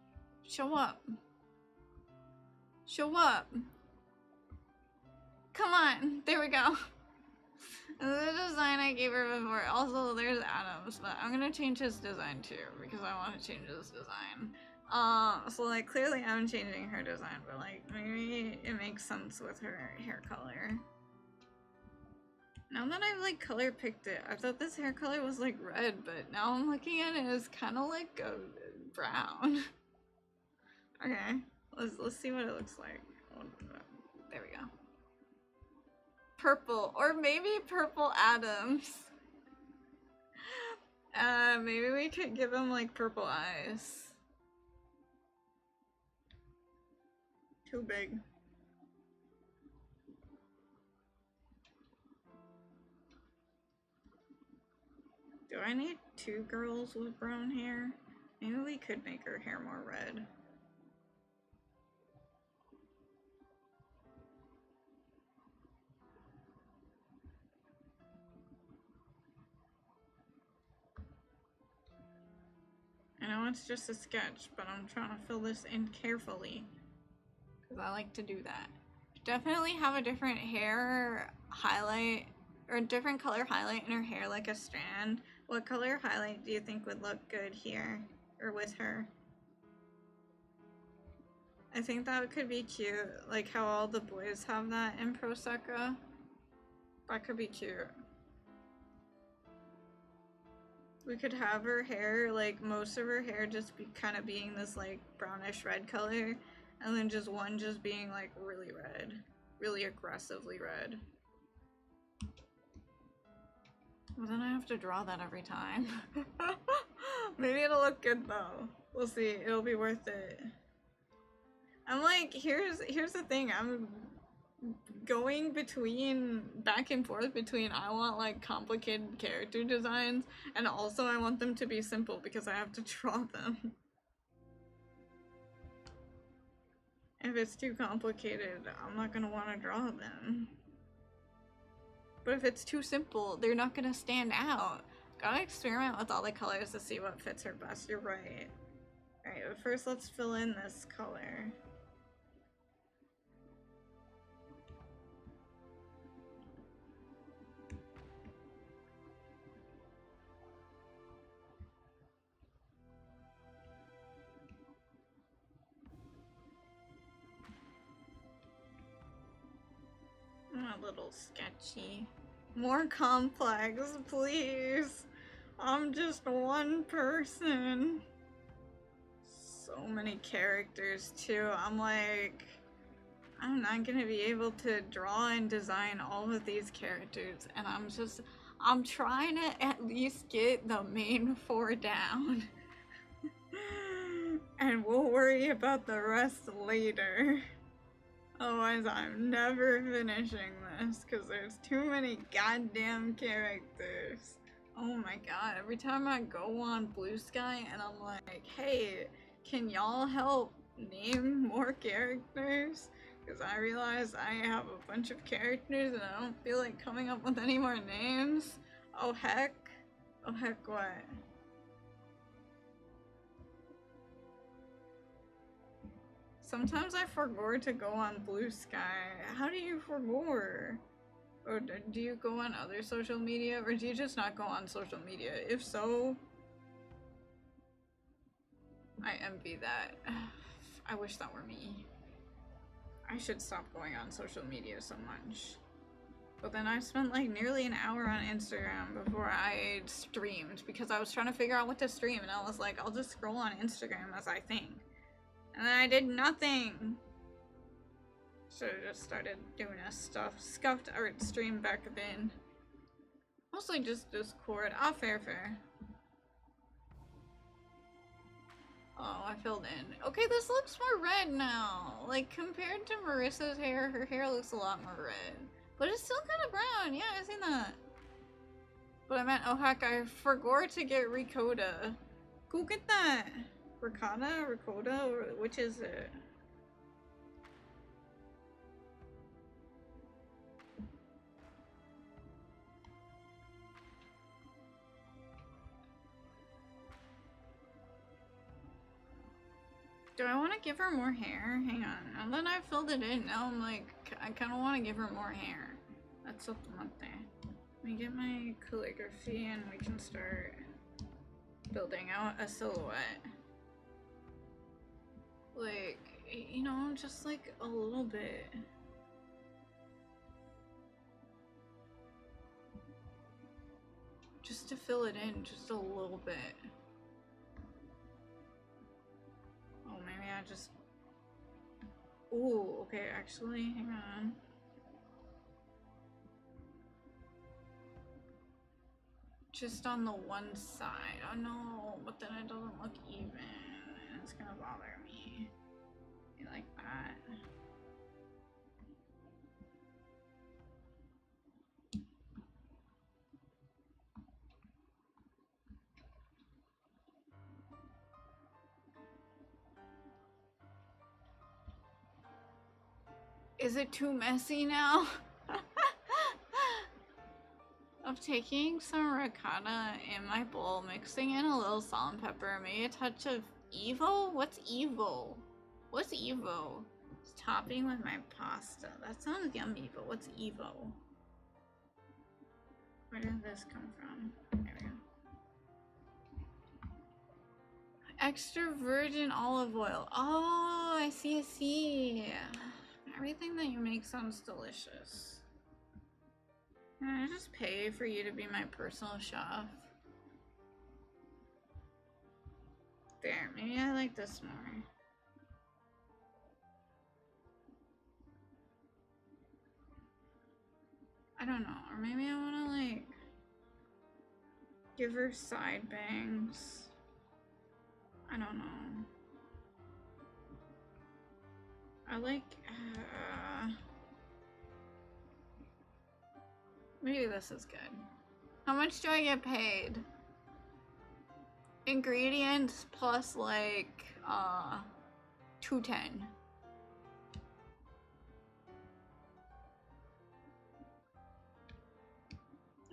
Show up. Show up. Come on, there we go. The design I gave her before. Also, there's Adam's, but I'm gonna change his design too, because I want to change his design. So like, clearly I'm changing her design, but like, maybe it makes sense with her hair color. Now that I've like color picked it, I thought this hair color was like red, but now I'm looking at it as kind of like a brown. Okay, let's see what it looks like. There we go. Purple, or maybe Purple Adams. Maybe we could give him like purple eyes. Too big. Do I need two girls with brown hair? Maybe we could make her hair more red. I know it's just a sketch, but I'm trying to fill this in carefully, because I like to do that. Definitely have a different hair highlight, or a different color highlight in her hair, like a strand. What color highlight do you think would look good here, or with her? I think that could be cute, like how all the boys have that in Prosecco. That could be cute. We could have her hair, like most of her hair just be kind of being this like brownish red color, and then just one just being like really red, really aggressively red. Well, then I have to draw that every time. Maybe it'll look good though. We'll see. It'll be worth it. I'm like, here's the thing. I'm going back and forth between I want like complicated character designs, and also I want them to be simple because I have to draw them. If it's too complicated, I'm not gonna want to draw them. But if it's too simple, they're not gonna stand out. Gotta experiment with all the colors to see what fits her best. You're right. Alright, but first let's fill in this color. A little sketchy. More complex, please. I'm just one person. So many characters too. I'm like, I'm not gonna be able to draw and design all of these characters, and I'm trying to at least get the main four down. And we'll worry about the rest later. Otherwise, I'm never finishing this because there's too many goddamn characters. Oh my god, every time I go on Blue Sky and I'm like, hey, can y'all help name more characters? Because I realize I have a bunch of characters and I don't feel like coming up with any more names. Oh heck? Oh heck what? Sometimes I forgot to go on Blue Sky. How do you forget? Or do you go on other social media, or do you just not go on social media? If so, I envy that. I wish that were me. I should stop going on social media so much. But then I spent like nearly an hour on Instagram before I streamed because I was trying to figure out what to stream, and I was like, I'll just scroll on Instagram as I think. And then I did nothing. Should've just started doing a scuffed art stream back then. Mostly just Discord. Ah, fair. Oh, I filled in. Okay, this looks more red now. Like, compared to Marissa's hair, her hair looks a lot more red. But it's still kind of brown. Yeah, I seen that. But I meant, oh heck, I forgot to get ricotta. Go get that. Ricotta, or which is it? Do I want to give her more hair? Hang on. And then I filled it in. Now I'm like, I kind of want to give her more hair. That's something like that. Let me get my calligraphy and we can start building out a silhouette. Like, you know, just like a little bit. Just to fill it in, just a little bit. Oh, maybe I just... Ooh, okay, actually, hang on. Just on the one side. Oh no, but then it doesn't look even. It's gonna bother me. Like that. Is it too messy now? I'm taking some ricotta in my bowl, mixing in a little salt and pepper, maybe a touch of Evo? What's Evo? What's Evo? It's topping with my pasta. That sounds yummy, but what's Evo? Where did this come from? There we go. Extra virgin olive oil. Oh, I see. Everything that you make sounds delicious. Can I just pay for you to be my personal chef? There, maybe I like this more. I don't know, or maybe I want to like give her side bangs. I don't know. I like, maybe this is good. How much do I get paid? Ingredients plus like, $2.10.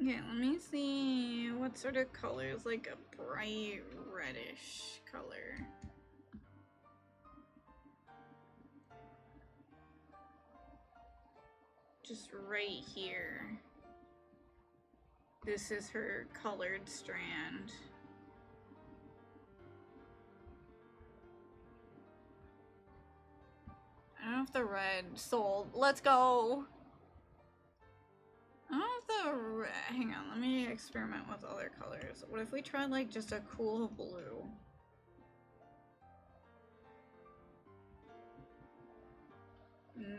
Okay, let me see what sort of color is like a bright reddish color. Just right here. This is her colored strand. I don't know if the red sold. Let's go! I don't know if the red... Hang on, let me experiment with other colors. What if we tried like just a cool blue?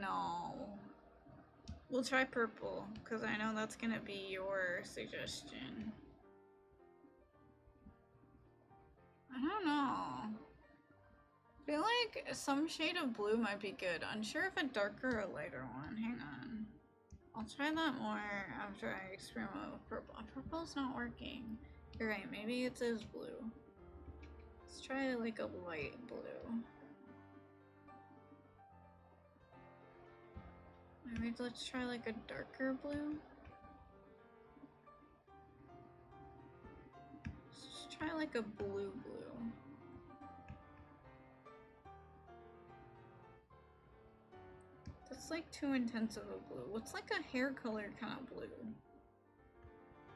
No. We'll try purple, because I know that's gonna be your suggestion. I don't know. I feel like some shade of blue might be good. Unsure if a darker or lighter one. Hang on. I'll try that more after I experiment with purple. Purple's not working. You're right, maybe it says blue. Let's try like a light blue. Maybe let's try like a darker blue. Let's just try like a blue. That's like too intense of a blue. What's like a hair color kind of blue?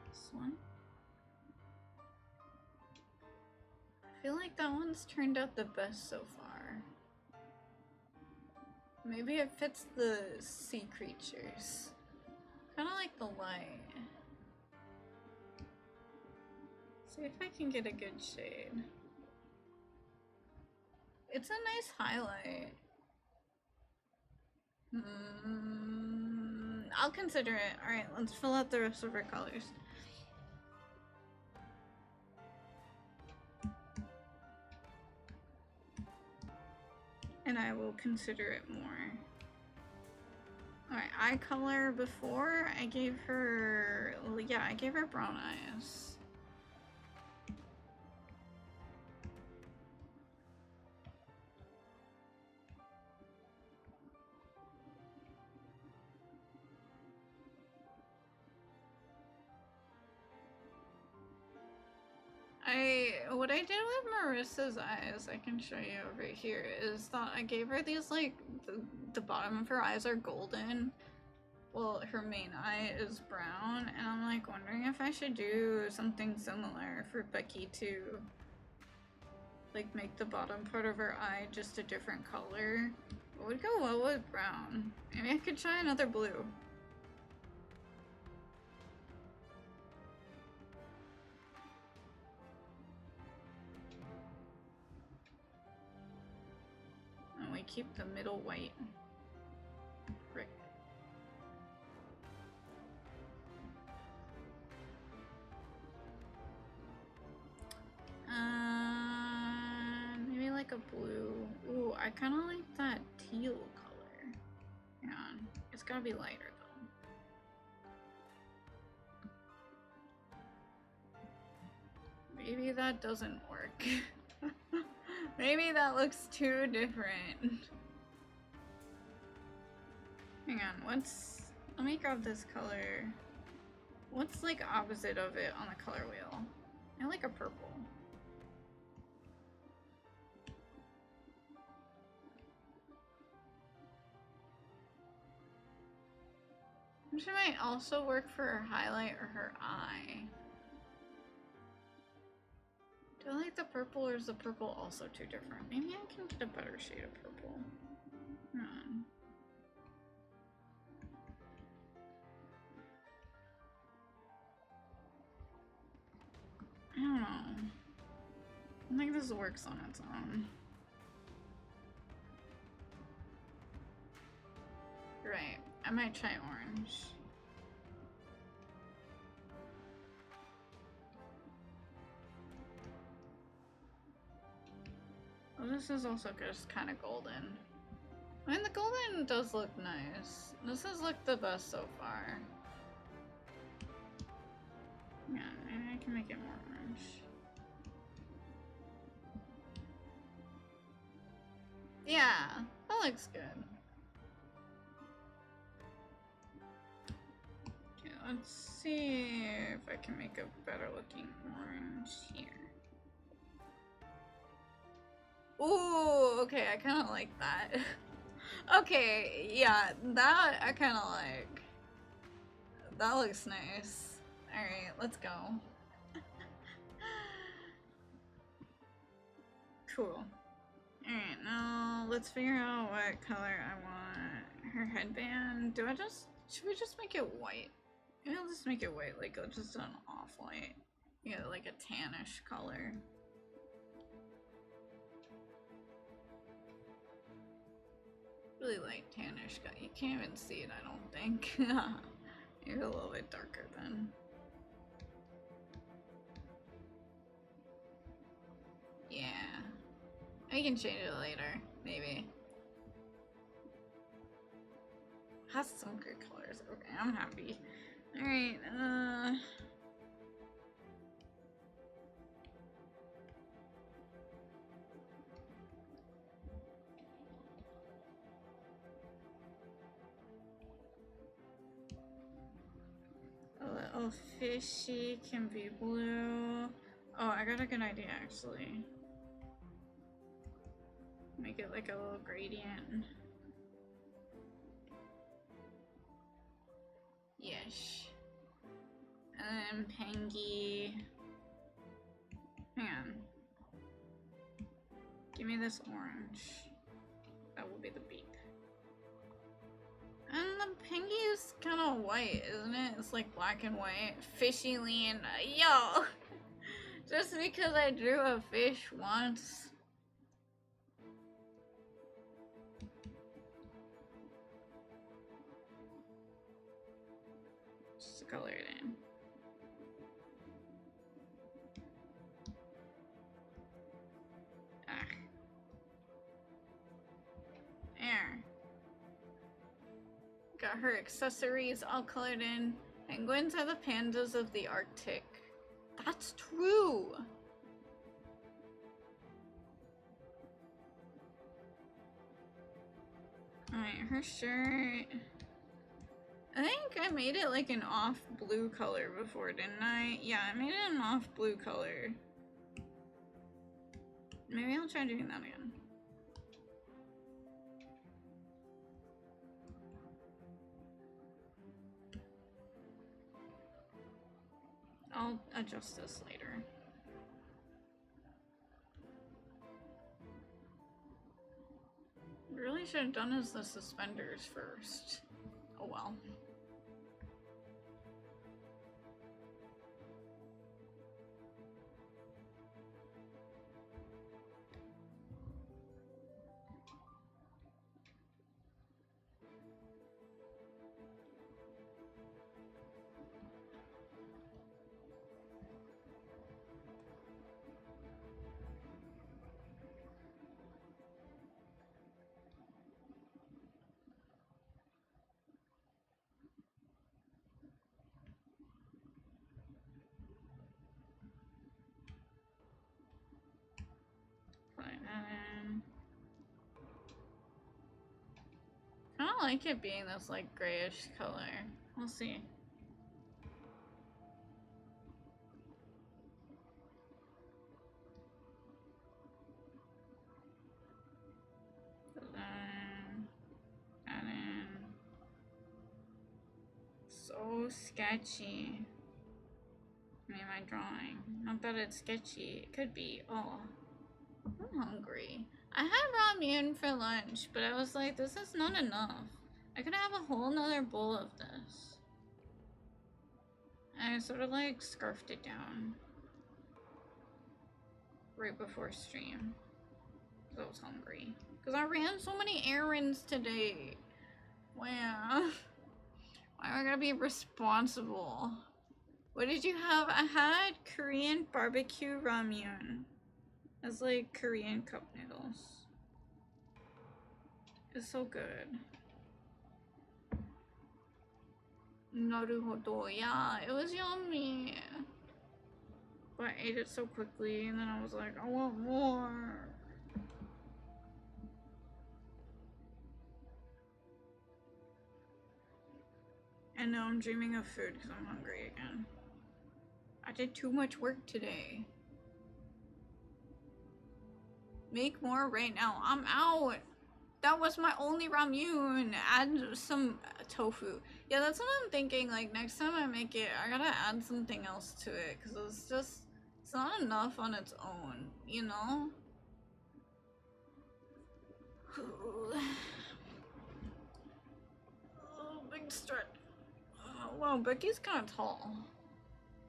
This one? I feel like that one's turned out the best so far. Maybe it fits the sea creatures. Kind of like the light. See if I can get a good shade. It's a nice highlight. I'll consider it. Alright, let's fill out the rest of our colors. And I will consider it more. Alright, eye color before I gave her... Yeah, I gave her brown eyes. What I did with Marissa's eyes, I can show you over here, is that I gave her these, like, the bottom of her eyes are golden. Well, her main eye is brown, and I'm, like, wondering if I should do something similar for Becky to, like, make the bottom part of her eye just a different color. What would go well with brown? Maybe I could try another blue. And we keep the middle white. Right. Maybe like a blue. Ooh, I kind of like that teal color. Hang on. It's gotta be lighter though. Maybe that doesn't work. Maybe that looks too different. Hang on, let me grab this color. What's like opposite of it on the color wheel? I like a purple. Which might also work for her highlight or her eye. Do I like the purple, or is the purple also too different? Maybe I can get a better shade of purple. Hang on. I don't know. I think this works on its own. Right. I might try orange. Oh, this is also just kind of golden. I mean, the golden does look nice. This has looked the best so far. Yeah, maybe I can make it more orange. Yeah, that looks good. Okay, let's see if I can make a better looking orange here. Ooh, okay, I kind of like that. Okay, yeah, that I kind of like. That looks nice. Alright, let's go. Cool. Alright, now let's figure out what color I want her headband. Should we just make it white? Maybe I'll just make it white, like just an off-white. Yeah, like a tannish color. Really light tannish color. You can't even see it, I don't think. Maybe a little bit darker then. Yeah. I can change it later, maybe. Has some good colors. Okay, I'm happy. Alright, a little fishy can be blue. Oh, I got a good idea actually. Make it like a little gradient. Yes. And then Pengy. Hang on. Give me this orange. That will be the beak. And the Pengy is kind of white, isn't it? It's like black and white. Fishy lean. Yo! Just because I drew a fish once. Just to color it in. Ah. There. Got her accessories all colored in. Penguins are the pandas of the Arctic. That's true! Alright, her shirt. I think I made it like an off blue color before, didn't I? Yeah, I made it an off blue color. Maybe I'll try doing that again. I'll adjust this later. Really should have done is the suspenders first. Oh well. I don't like it being this like grayish color. We'll see. And then so sketchy. I mean, my drawing. Not that it's sketchy. It could be. Oh, I'm hungry. I had ramen for lunch, but I was like, this is not enough. I could have a whole nother bowl of this. And I sort of like scarfed it down right before stream. Because I was hungry. Because I ran so many errands today. Wow. Why am I gonna be responsible? What did you have? I had Korean barbecue ramyun. It's like Korean cup noodles. It's so good. Naruhodo. Yeah, it was yummy. But I ate it so quickly and then I was like, I want more. And now I'm dreaming of food because I'm hungry again. I did too much work today. Make more right now. I'm out. That was my only ramyun. Add some tofu. Yeah, that's what I'm thinking. Like, next time I make it, I gotta add something else to it. Because it's not enough on its own, you know? Oh, big stretch. Oh, wow, Becky's kind of tall.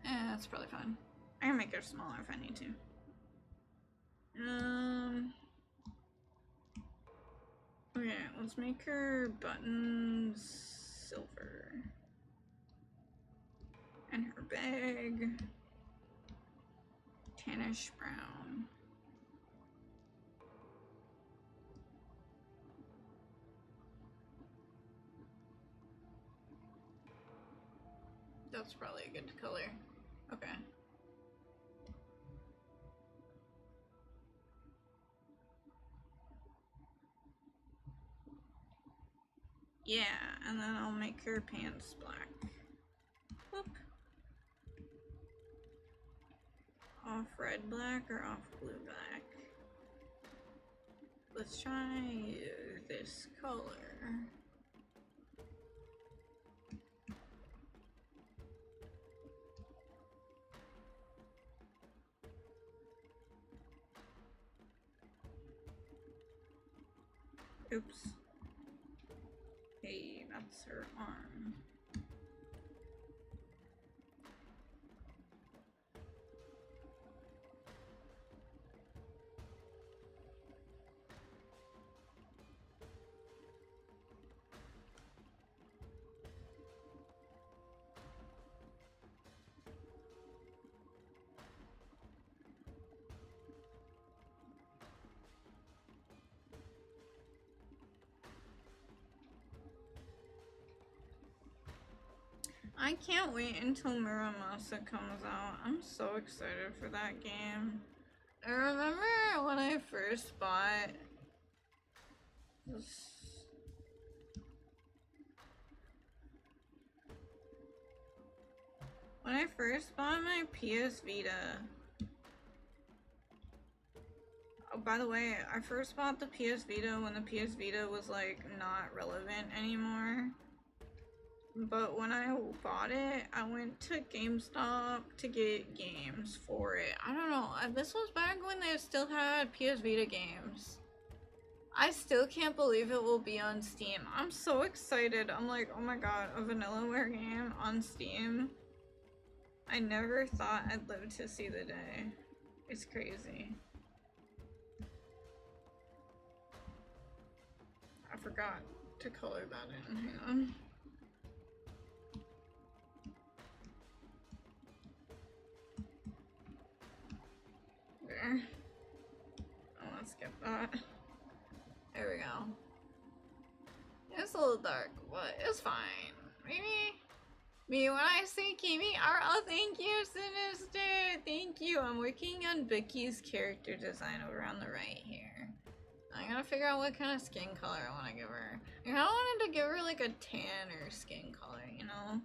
That's probably fine. I can make her smaller if I need to. Okay, let's make her buttons silver. And her bag tannish brown. That's probably a good color. Okay. Yeah, and then I'll make her pants black. Whoop. Off red black or off blue black? Let's try this color. Oops. Hey, that's her arm. I can't wait until Muramasa comes out. I'm so excited for that game. I remember when I first bought this. When I first bought my PS Vita. Oh, by the way, I first bought the PS Vita when the PS Vita was like not relevant anymore. But when I bought it, I went to GameStop to get games for it. I don't know. This was back when they still had PS Vita games. I still can't believe it will be on Steam. I'm so excited. I'm like, oh my god, a Vanillaware game on Steam. I never thought I'd live to see the day. It's crazy. I forgot to color that in. Hang on. There. Oh, let's skip that. There we go. It's a little dark, but it's fine. Maybe me when I say Kimi art. Oh, thank you, Sinister. Thank you. I'm working on Becky's character design over on the right here. I gotta figure out what kind of skin color I want to give her. I kinda wanted to give her like a tanner skin color, you know?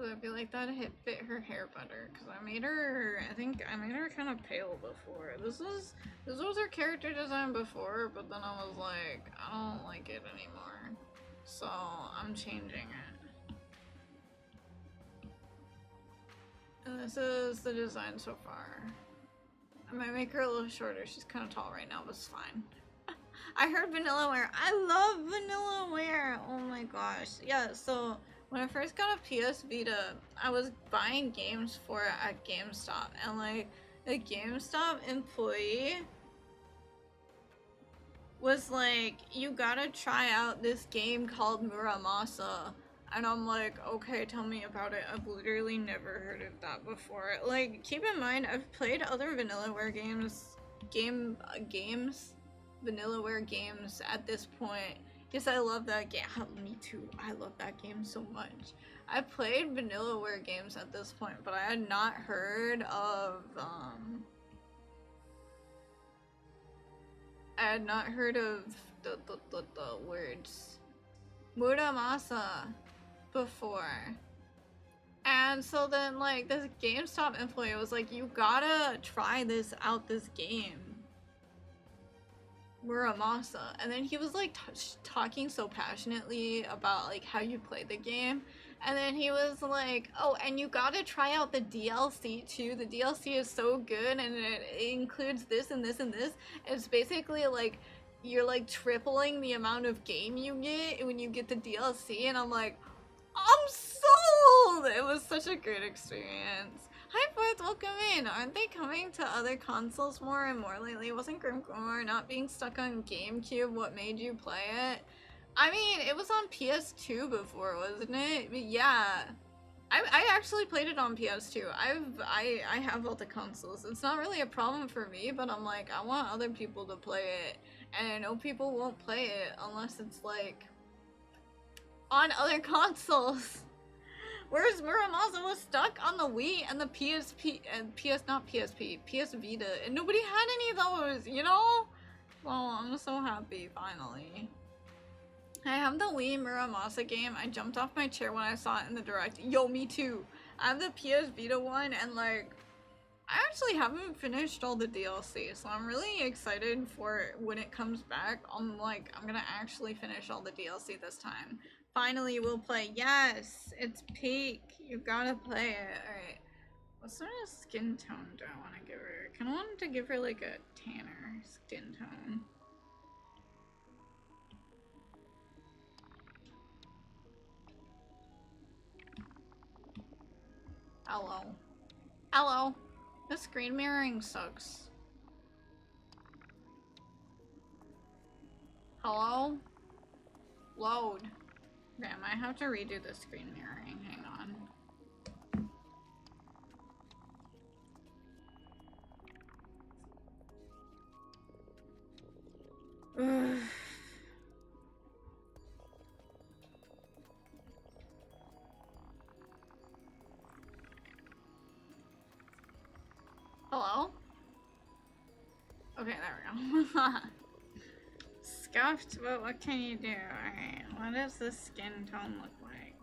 I feel like that fit her hair better, because I think I made her kind of pale before. This was her character design before, but then I was like, I don't like it anymore. So I'm changing it. And this is the design so far. I might make her a little shorter. She's kind of tall right now, but it's fine. I heard Vanillaware. I love Vanillaware. Oh my gosh. Yeah, so when I first got a PS Vita, I was buying games for it at GameStop, and like a GameStop employee was like, you gotta try out this game called Muramasa. And I'm like, okay, tell me about it. I've literally never heard of that before. Like, keep in mind, I've played other Vanillaware Vanillaware games at this point. Yes, I love that game. Me too. I love that game so much. I played Vanillaware games at this point, but I had not heard of, the words Muramasa before. And so then, like, this GameStop employee was like, you gotta try this game. Muramasa. And then he was like talking so passionately about like how you play the game, and then he was like, oh, and you gotta try out the DLC too. The DLC is so good, and it includes this and this and this. It's basically like you're like tripling the amount of game you get when you get the DLC, and I'm like, I'm sold. It was such a great experience. Hi Fourth, welcome in. Aren't they coming to other consoles more and more lately? Wasn't Grimcore not being stuck on GameCube what made you play it? I mean, it was on PS2 before, wasn't it? But yeah. I actually played it on PS2. I have all the consoles. It's not really a problem for me, but I'm like, I want other people to play it. And I know people won't play it unless it's like on other consoles. Whereas Muramasa was stuck on the Wii and the PSP and PS Vita, and nobody had any of those, you know? Well, I'm so happy, finally. I have the Wii Muramasa game. I jumped off my chair when I saw it in the direct. Yo, me too. I have the PS Vita one, and like, I actually haven't finished all the DLC, so I'm really excited for it when it comes back. I'm gonna actually finish all the DLC this time. Finally, we'll play. Yes, it's peak. You gotta play it. Alright. What sort of skin tone do I want to give her? I kind of wanted to give her like a tanner skin tone. Hello. Hello. The screen mirroring sucks. Hello? Load. Okay, I might have to redo the screen mirroring. Hang on. Hello? Okay, there we go. Scuffed, but what can you do? Alright, what does the skin tone look like?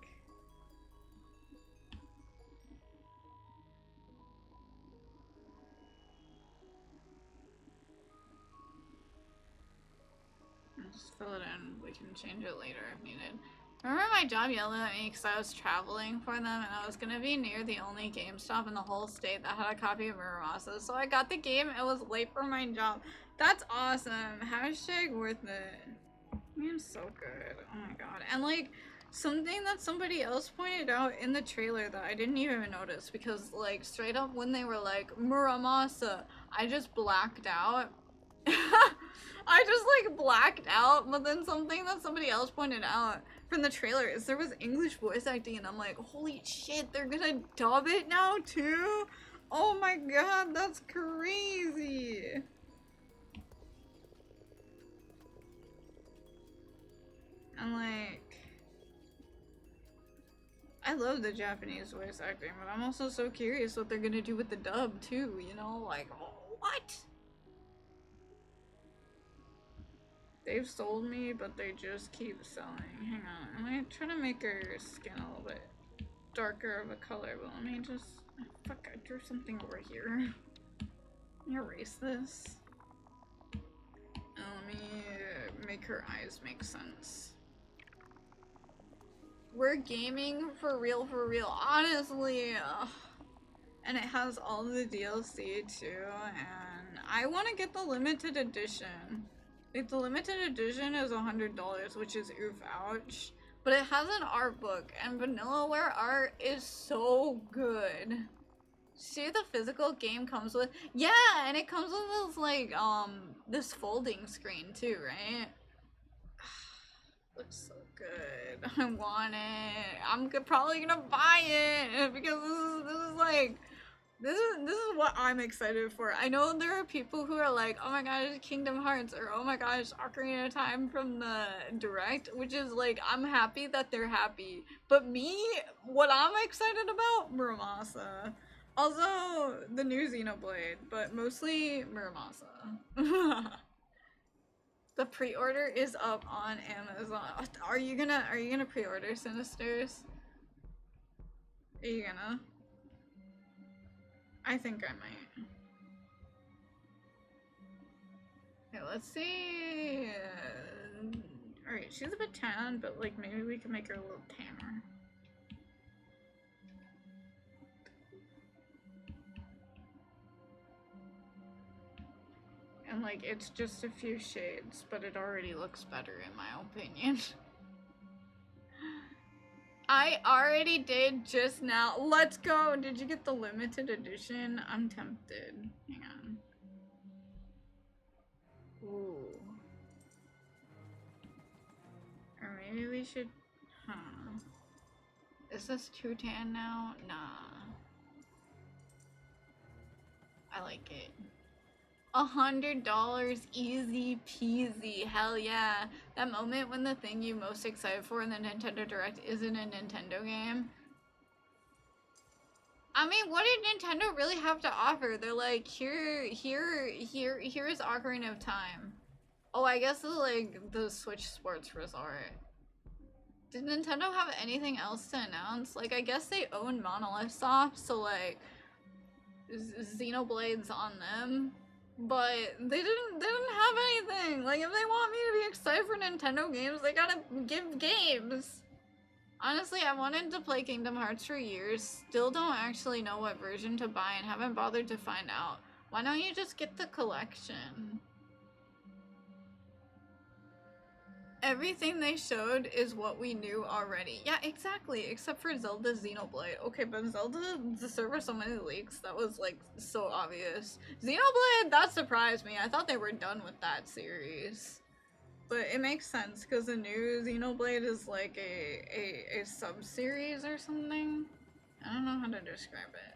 I'll just fill it in. We can change it later if needed. Remember my job yelled at me because I was traveling for them and I was gonna be near the only GameStop in the whole state that had a copy of Muramasa. So I got the game and was late for my job. That's awesome. Hashtag worth it. Man, so good. Oh my god. And like, something that somebody else pointed out in the trailer that I didn't even notice because like straight up when they were like, Muramasa, I just blacked out. I just like blacked out, but then something that somebody else pointed out from the trailer is there was English voice acting and I'm like, holy shit, they're gonna dub it now too? Oh my god, that's crazy. And like, I love the Japanese voice acting, but I'm also so curious what they're gonna do with the dub too, you know? Like, what? They've sold me, but they just keep selling. Hang on, I'm gonna try to make her skin a little bit darker of a color, but let me just... Fuck, I drew something over here. Let me erase this. And let me make her eyes make sense. We're gaming for real, honestly. Ugh. And it has all the DLC too, and I want to get the limited edition. Like, the limited edition is $100, which is oof ouch. But it has an art book, and Vanillaware art is so good. See, the physical game comes with... Yeah, and it comes with this, like, this folding screen too, right? Looks so good. I want it. I'm probably gonna buy it because this is like... This is what I'm excited for. I know there are people who are like, oh my gosh, Kingdom Hearts, or oh my gosh, Ocarina of Time from the Direct, which is like, I'm happy that they're happy. But me, what I'm excited about, Muramasa. Also, the new Xenoblade, but mostly Muramasa. The pre-order is up on Amazon. Are you gonna pre-order Sinisters? Are you gonna? I think I might. Okay, let's see. Alright, she's a bit tan, but like maybe we can make her a little tanner. And like, it's just a few shades, but it already looks better in my opinion. I already did just now. Let's go! Did you get the limited edition? I'm tempted. Hang on. Ooh. Or maybe we should... Huh. Is this too tan now? Nah. I like it. $100, easy peasy, hell yeah. That moment when the thing you're most excited for in the Nintendo Direct isn't a Nintendo game. I mean, what did Nintendo really have to offer? They're like, here's Ocarina of Time. Oh, I guess it's like the Switch Sports Resort. Did Nintendo have anything else to announce? Like, I guess they own Monolith Soft, so like, Xenoblade's on them. But they didn't have anything. Like, if they want me to be excited for Nintendo games, they gotta give games. Honestly, I wanted to play Kingdom Hearts for years. Still don't actually know what version to buy and haven't bothered to find out. Why don't you just get the collection? Everything they showed is what we knew already. Yeah, exactly, except for Zelda Xenoblade. Okay, but Zelda, there were so many leaks, that was like so obvious. Xenoblade, that surprised me. I thought they were done with that series. But it makes sense, because the new Xenoblade is like a sub-series or something. I don't know how to describe it.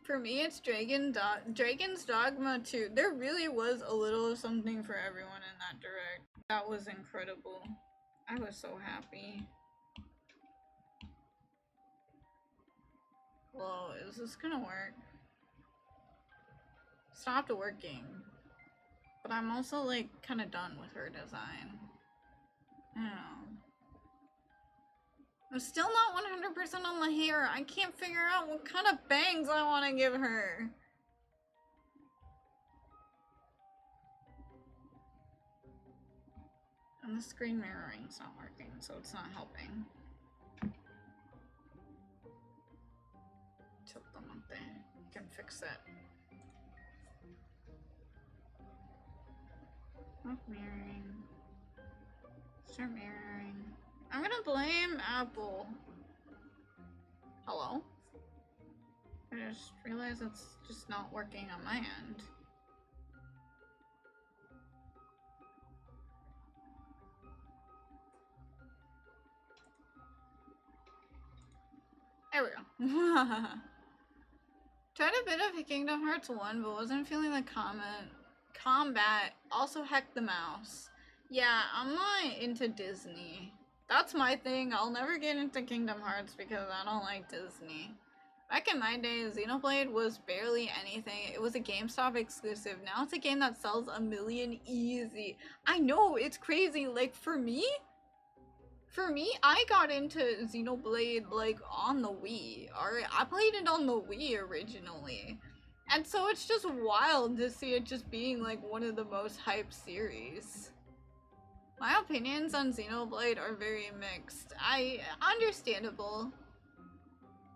For me, it's Dragon's Dogma 2. There really was a little of something for everyone in that direct. That was incredible. I was so happy. Whoa, is this gonna work? Stopped working. But I'm also like kind of done with her design. I don't know. I'm still not 100% on the hair. I can't figure out what kind of bangs I want to give her. And the screen mirroring's not working, so it's not helping. Tilt them up there. You can fix it. Stop mirroring. Start mirroring. I'm gonna blame Apple. Hello? I just realized it's just not working on my end. There we go. Tried a bit of Kingdom Hearts 1, but wasn't feeling the combat. Also heck the mouse. Yeah, I'm not into Disney. That's my thing. I'll never get into Kingdom Hearts because I don't like Disney. Back in my day, Xenoblade was barely anything. It was a GameStop exclusive. Now it's a game that sells 1 million easy. I know, it's crazy. Like, for me, I got into Xenoblade, like, on the Wii. Alright, I played it on the Wii originally. And so it's just wild to see it just being, like, one of the most hyped series. My opinions on Xenoblade are very mixed. Understandable.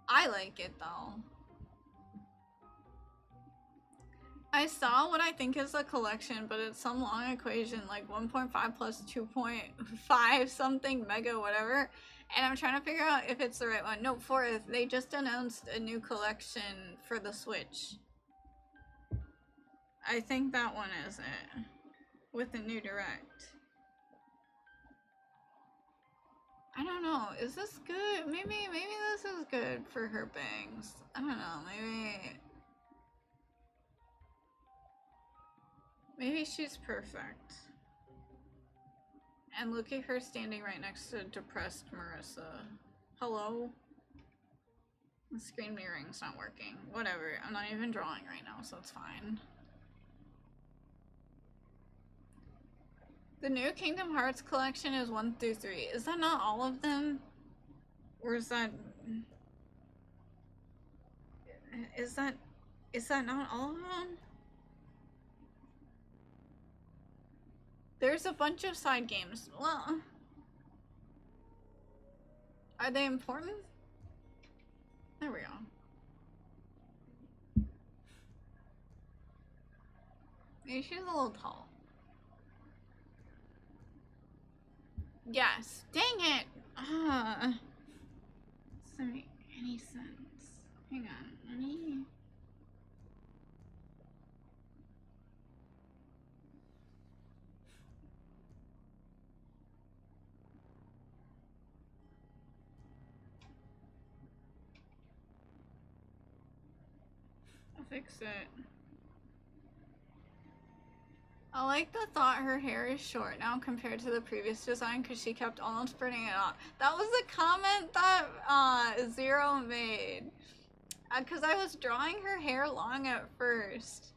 I like it, though. I saw what I think is a collection, but it's some long equation, like 1.5 plus 2.5 something mega whatever, and I'm trying to figure out if it's the right one. No, fourth, they just announced a new collection for the Switch. I think that one is it, with the new Direct. I don't know, is this good? Maybe this is good for her bangs. I don't know, maybe she's perfect. And look at her standing right next to depressed Marissa. Hello? The screen mirroring's not working. Whatever, I'm not even drawing right now, so it's fine. The new Kingdom Hearts collection is 1 through 3. Is that not all of them? Or is that not all of them? There's a bunch of side games. Well, are they important? There we go. Maybe she's a little tall. Yes. Dang it! Doesn't make any sense. Hang on. Let me... I'll fix it. I like the thought her hair is short now compared to the previous design because she kept almost burning it off. That was a comment that Zero made. Because I was drawing her hair long at first.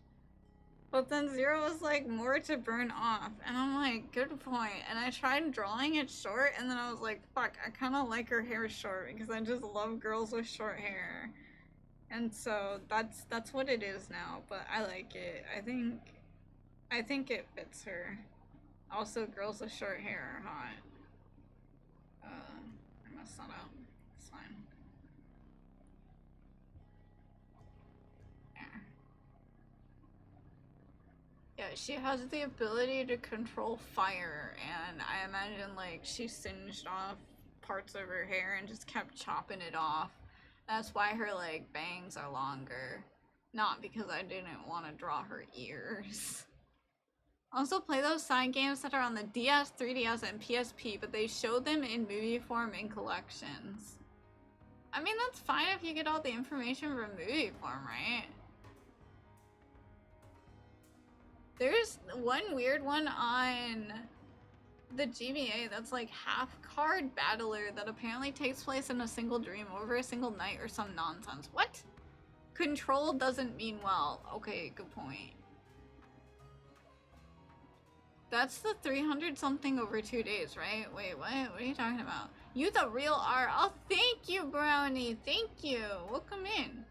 But then Zero was like, more to burn off. And I'm like, good point. And I tried drawing it short and then I was like, fuck, I kind of like her hair short because I just love girls with short hair. And so that's what it is now, but I like it. I think it fits her. Also, girls with short hair are hot. I messed that up. It's fine. Yeah, she has the ability to control fire, and I imagine like she singed off parts of her hair and just kept chopping it off. That's why her like bangs are longer. Not because I didn't want to draw her ears. Also play those side games that are on the DS, 3DS, and PSP, but they show them in movie form in collections. I mean, that's fine if you get all the information from movie form, right? There's one weird one on the GBA that's like half card battler that apparently takes place in a single dream over a single night or some nonsense. What? Control doesn't mean well. Okay, good point. That's the 300 something over 2 days, right? Wait, what? What are you talking about? You the real R. Oh, thank you, Brownie. Thank you. Welcome in.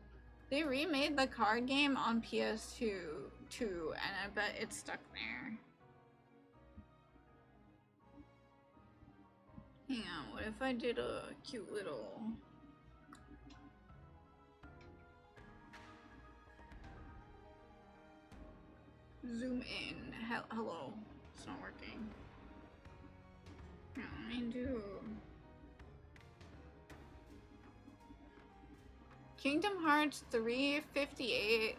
They remade the card game on PS2 too, and I bet it's stuck there. Hang on, what if I did a cute little... zoom in. Hello. It's not working. Let me do... Kingdom Hearts 358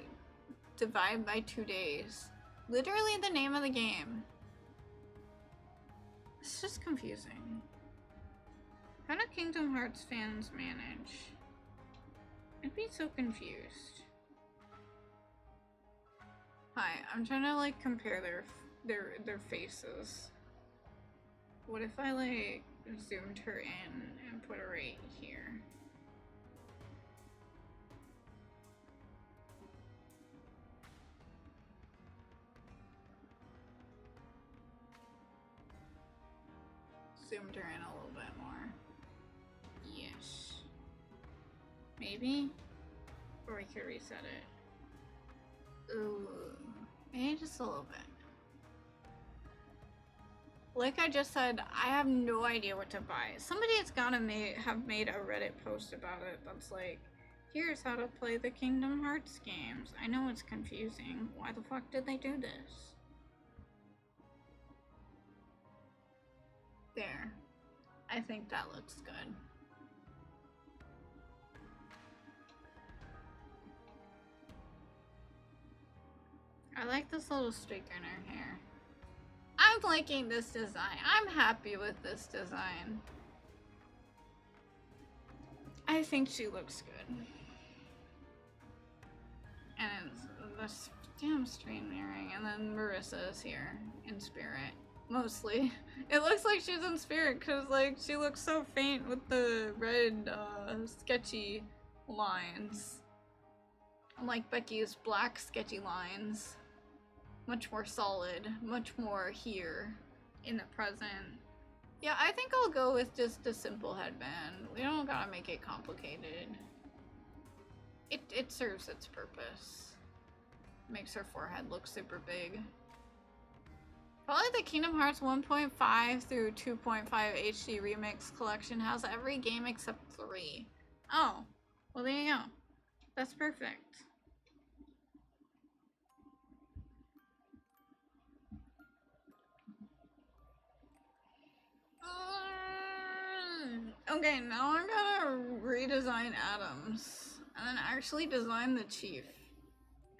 divided by 2 days. Literally the name of the game. It's just confusing. How do Kingdom Hearts fans manage? I'd be so confused. Hi, I'm trying to like compare their faces. What if I like zoomed her in and put her right here? Zoomed her in a little bit more. Yes. Maybe? Or we could reset it. Ooh. Maybe just a little bit. Like I just said, I have no idea what to buy. Somebody has gotta have made a Reddit post about it that's like, here's how to play the Kingdom Hearts games. I know it's confusing. Why the fuck did they do this? There. I think that looks good. I like this little streak in her hair. I'm liking this design. I'm happy with this design. I think she looks good. And this damn stream mirroring, and then Marissa is here in spirit. Mostly. It looks like she's in spirit because like she looks so faint with the red sketchy lines. Unlike Becky's black sketchy lines. Much more solid, much more here in the present. Yeah, I think I'll go with just a simple headband. We don't gotta make it complicated. It serves its purpose. Makes her forehead look super big. Probably the Kingdom Hearts 1.5 through 2.5 HD Remix collection has every game except 3. Oh, well there you go. That's perfect. Okay, now I'm gonna redesign Adams and then actually design the chief.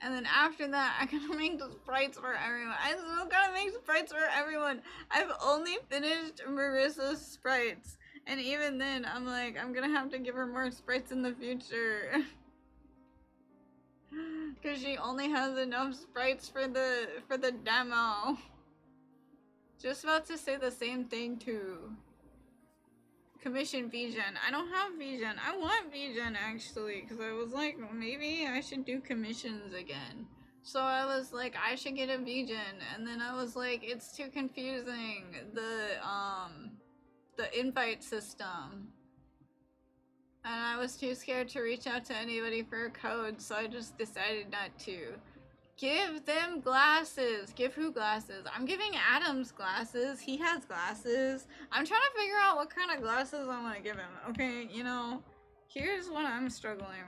And then after that, I gotta make the sprites for everyone. I still gotta make sprites for everyone. I've only finished Marissa's sprites. And even then, I'm like, I'm gonna have to give her more sprites in the future. Cause she only has enough sprites for the demo. Just about to say the same thing to commission Vision. I don't have Vision. I want Vision actually, because I was like, well, maybe I should do commissions again. So I was like, I should get a Vision, and then I was like, it's too confusing, the invite system. And I was too scared to reach out to anybody for a code, so I just decided not to. Give them glasses. Give who glasses? I'm giving Adams glasses. He has glasses. I'm trying to figure out what kind of glasses I want to give him. Okay, you know, here's what I'm struggling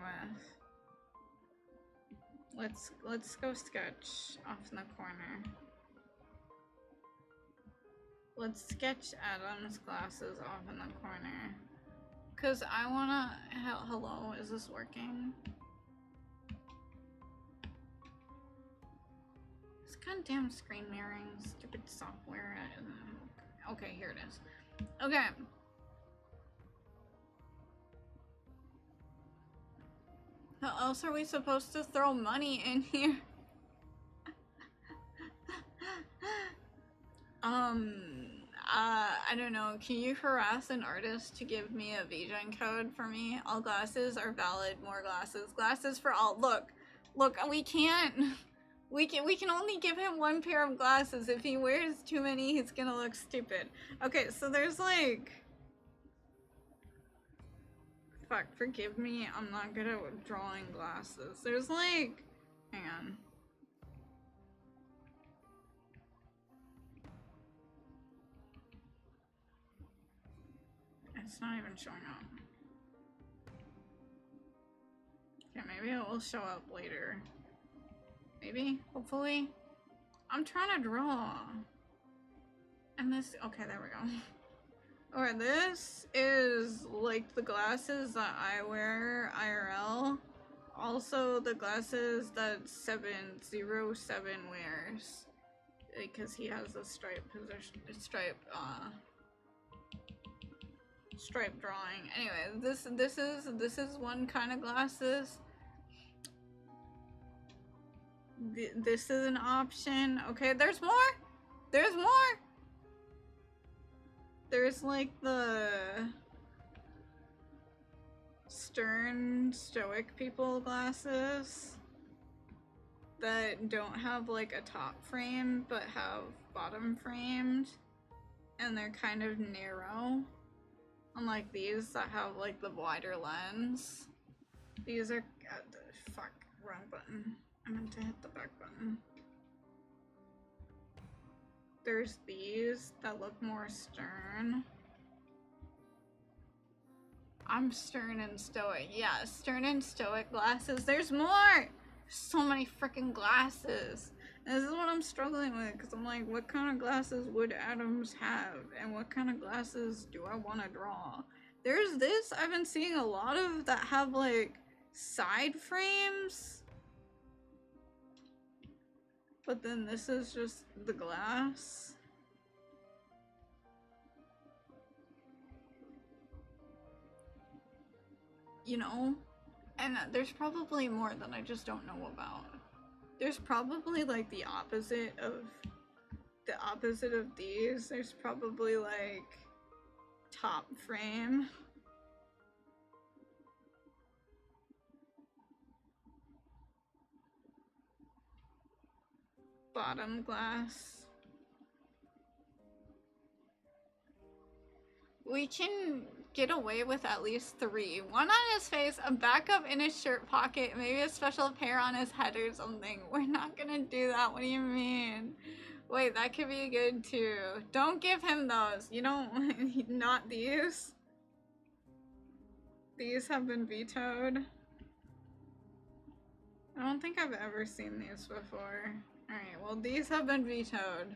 with. Let's go sketch off in the corner. Let's sketch Adams glasses off in the corner. Cause I wanna. Hello, is this working? Goddamn screen mirroring, stupid software. Okay, here it is. Okay. How else are we supposed to throw money in here? I don't know, can you harass an artist to give me a VGen code for me? All glasses are valid, more glasses. Glasses for all. Look, we can't. We can only give him one pair of glasses. If he wears too many, he's gonna look stupid. Okay, so there's like... Fuck, forgive me, I'm not good at drawing glasses. There's like... Hang on. It's not even showing up. Okay, maybe it will show up later. Maybe? Hopefully? I'm trying to draw. And this... Okay, there we go. Alright, this is like the glasses that I wear IRL. Also the glasses that 707 wears. Because he has a stripe drawing. Anyway, this is one kind of glasses. This is an option. Okay, there's more! There's more! There's like the stern stoic people glasses that don't have like a top frame but have bottom framed, and they're kind of narrow, unlike these that have like the wider lens. These are fuck, wrong button. I meant to hit the back button. There's these that look more stern. I'm stern and stoic. Yeah, stern and stoic glasses. There's more! So many freaking glasses. And this is what I'm struggling with, because I'm like, what kind of glasses would Adams have? And what kind of glasses do I want to draw? There's this I've been seeing a lot of that have like side frames. But then this is just the glass. You know? And there's probably more that I just don't know about. There's probably like the opposite of these. There's probably like top frame. Bottom glass. We can get away with at least 3. One on his face, a backup in his shirt pocket, maybe a special pair on his head or something. We're not gonna do that. What do you mean? Wait, that could be good too. Don't give him those. You don't... Not these. These have been vetoed. I don't think I've ever seen these before. Alright, well these have been vetoed.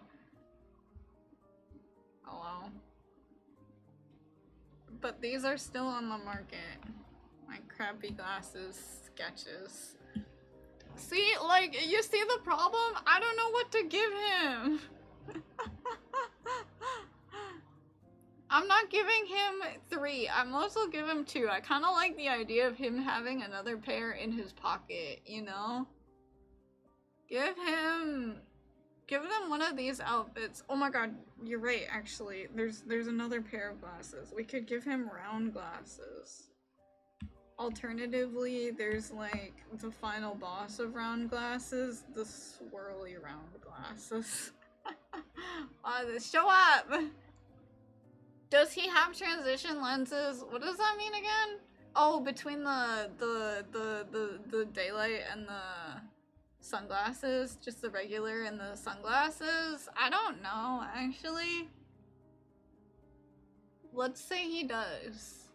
Hello. But these are still on the market. My crappy glasses sketches. See, like, you see the problem? I don't know what to give him. I'm not giving him 3. I'm also giving him 2. I kind of like the idea of him having another pair in his pocket, you know? Give them one of these outfits. Oh my god, you're right, actually. There's another pair of glasses. We could give him round glasses. Alternatively, there's like the final boss of round glasses, the swirly round glasses. Show up! Does he have transition lenses? What does that mean again? Oh, between the daylight and the sunglasses, just the regular and the sunglasses? I don't know, actually. Let's say he does.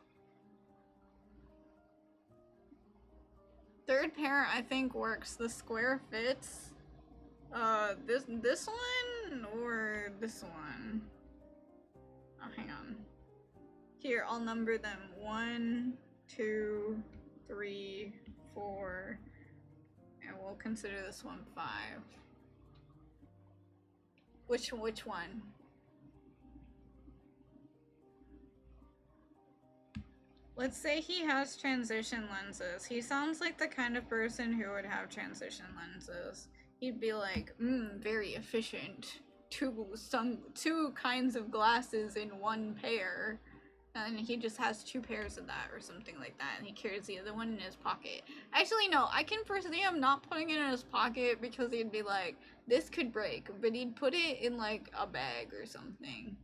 Third pair I think works. The square fits. This one or this one? Oh, hang on. Here, I'll number them. 1, 2, 3, 4. And we'll consider this one 5. Which one? Let's say he has transition lenses. He sounds like the kind of person who would have transition lenses. He'd be like, very efficient. two kinds of glasses in one pair, and he just has two pairs of that or something like that, and he carries the other one in his pocket. Actually, no, I can foresee him not putting it in his pocket because he'd be like, this could break, but he'd put it in like a bag or something.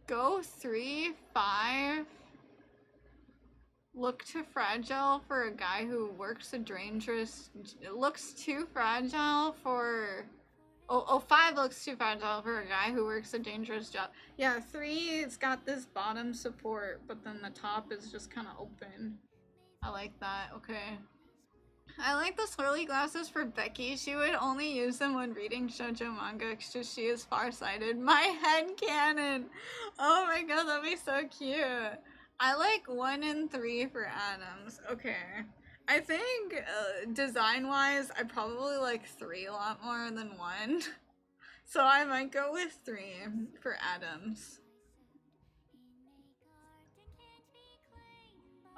Go 3, 5. Look too fragile for a guy who works a dangerous. Looks too fragile for. Oh, 5 looks too fragile for a guy who works a dangerous job. Yeah, 3, it's got this bottom support, but then the top is just kind of open. I like that. Okay. I like the swirly glasses for Becky. She would only use them when reading shoujo manga because she is farsighted. My head canon. Oh my god, that'd be so cute. I like 1 and 3 for Adams. Okay. I think design-wise, I probably like 3 a lot more than 1. So I might go with 3 for Adams.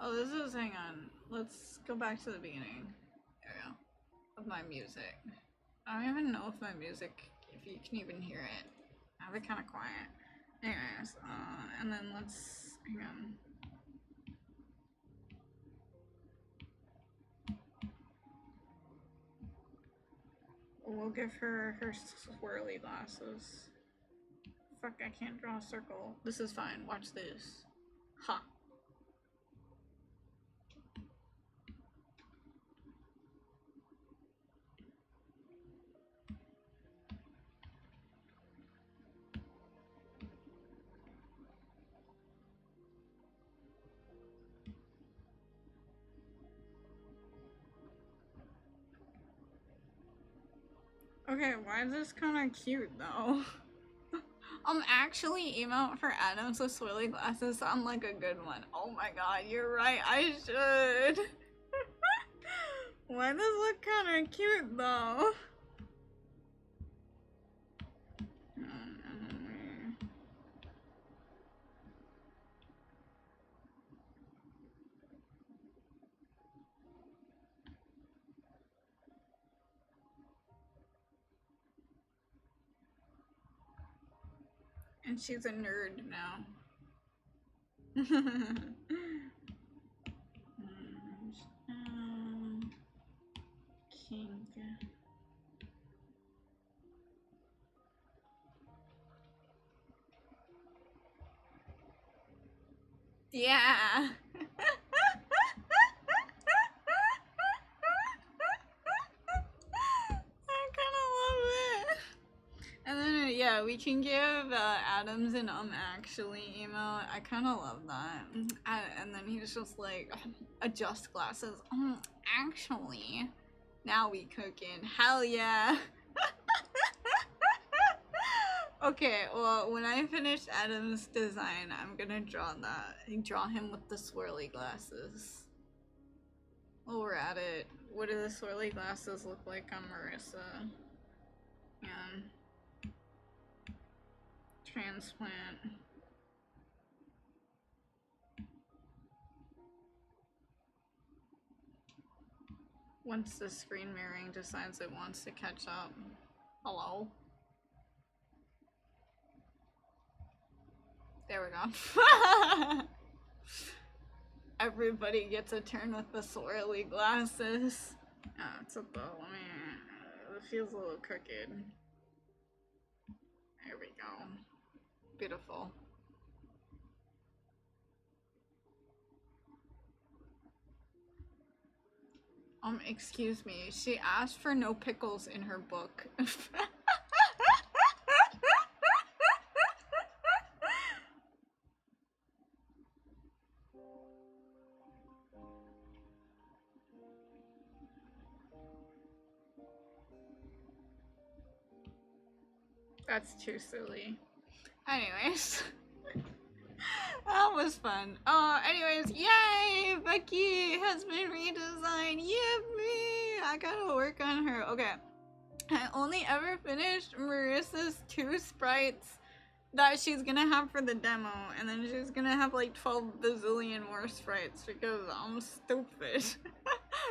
Oh, this is, hang on. Let's go back to the beginning. There we go. Of my music. I don't even know if my music, if you can even hear it. I have it kind of quiet. Anyways, and then let's, hang on. We'll give her her swirly glasses. Fuck, I can't draw a circle. This is fine. Watch this. Ha. Okay, why is this kind of cute though? Actually emote for Adams with swirly glasses sound like a good one. Oh my god, you're right, I should. Why does this look kind of cute though? And she's a nerd now. King. Yeah. And then, yeah, we can give Adams an actually emote. I kind of love that. And then he's just like, adjust glasses. Actually, now we cooking. Hell yeah. Okay, well, when I finish Adam's design, I'm gonna draw that. Draw him with the swirly glasses. While we're at it, what do the swirly glasses look like on Marissa? Yeah. Transplant. Once the screen mirroring decides it wants to catch up. Hello? There we go. Everybody gets a turn with the swirly glasses. Oh, it's a bow. I mean, it feels a little crooked. There we go. Beautiful. Excuse me. She asked for no pickles in her book. That's too silly. Anyways. That was fun. Anyways, yay! Becky has been redesigned. Yippee! I gotta work on her. Okay. I only ever finished Marissa's 2 sprites that she's gonna have for the demo, and then she's gonna have like 12 bazillion more sprites because I'm stupid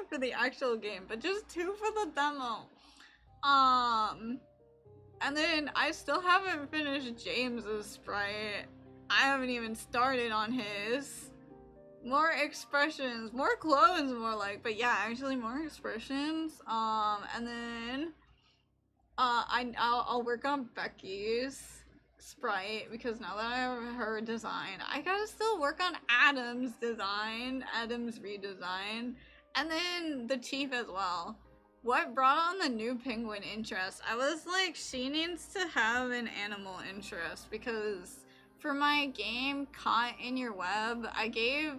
for the actual game, but just 2 for the demo. And then I still haven't finished James's sprite. I haven't even started on his. More expressions, more clothes, more like, but yeah, actually more expressions. And then I'll work on Becky's sprite because now that I have her design, I gotta still work on Adam's design, Adam's redesign, and then the chief as well. What brought on the new penguin interest? I was like, she needs to have an animal interest because for my game Caught in Your Web, I gave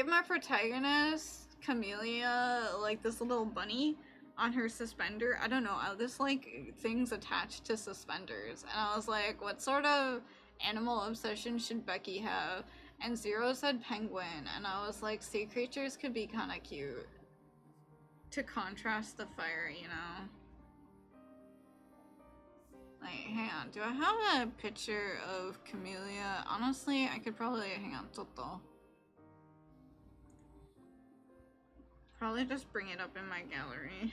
my protagonist Camellia like this little bunny on her suspender. I don't know, this like things attached to suspenders, and I was like, what sort of animal obsession should Becky have? And Zero said penguin, and I was like, sea creatures could be kind of cute to contrast the fire, you know? Like, hang on, do I have a picture of Camellia? Honestly, I could probably, hang on, Toto. Probably just bring it up in my gallery.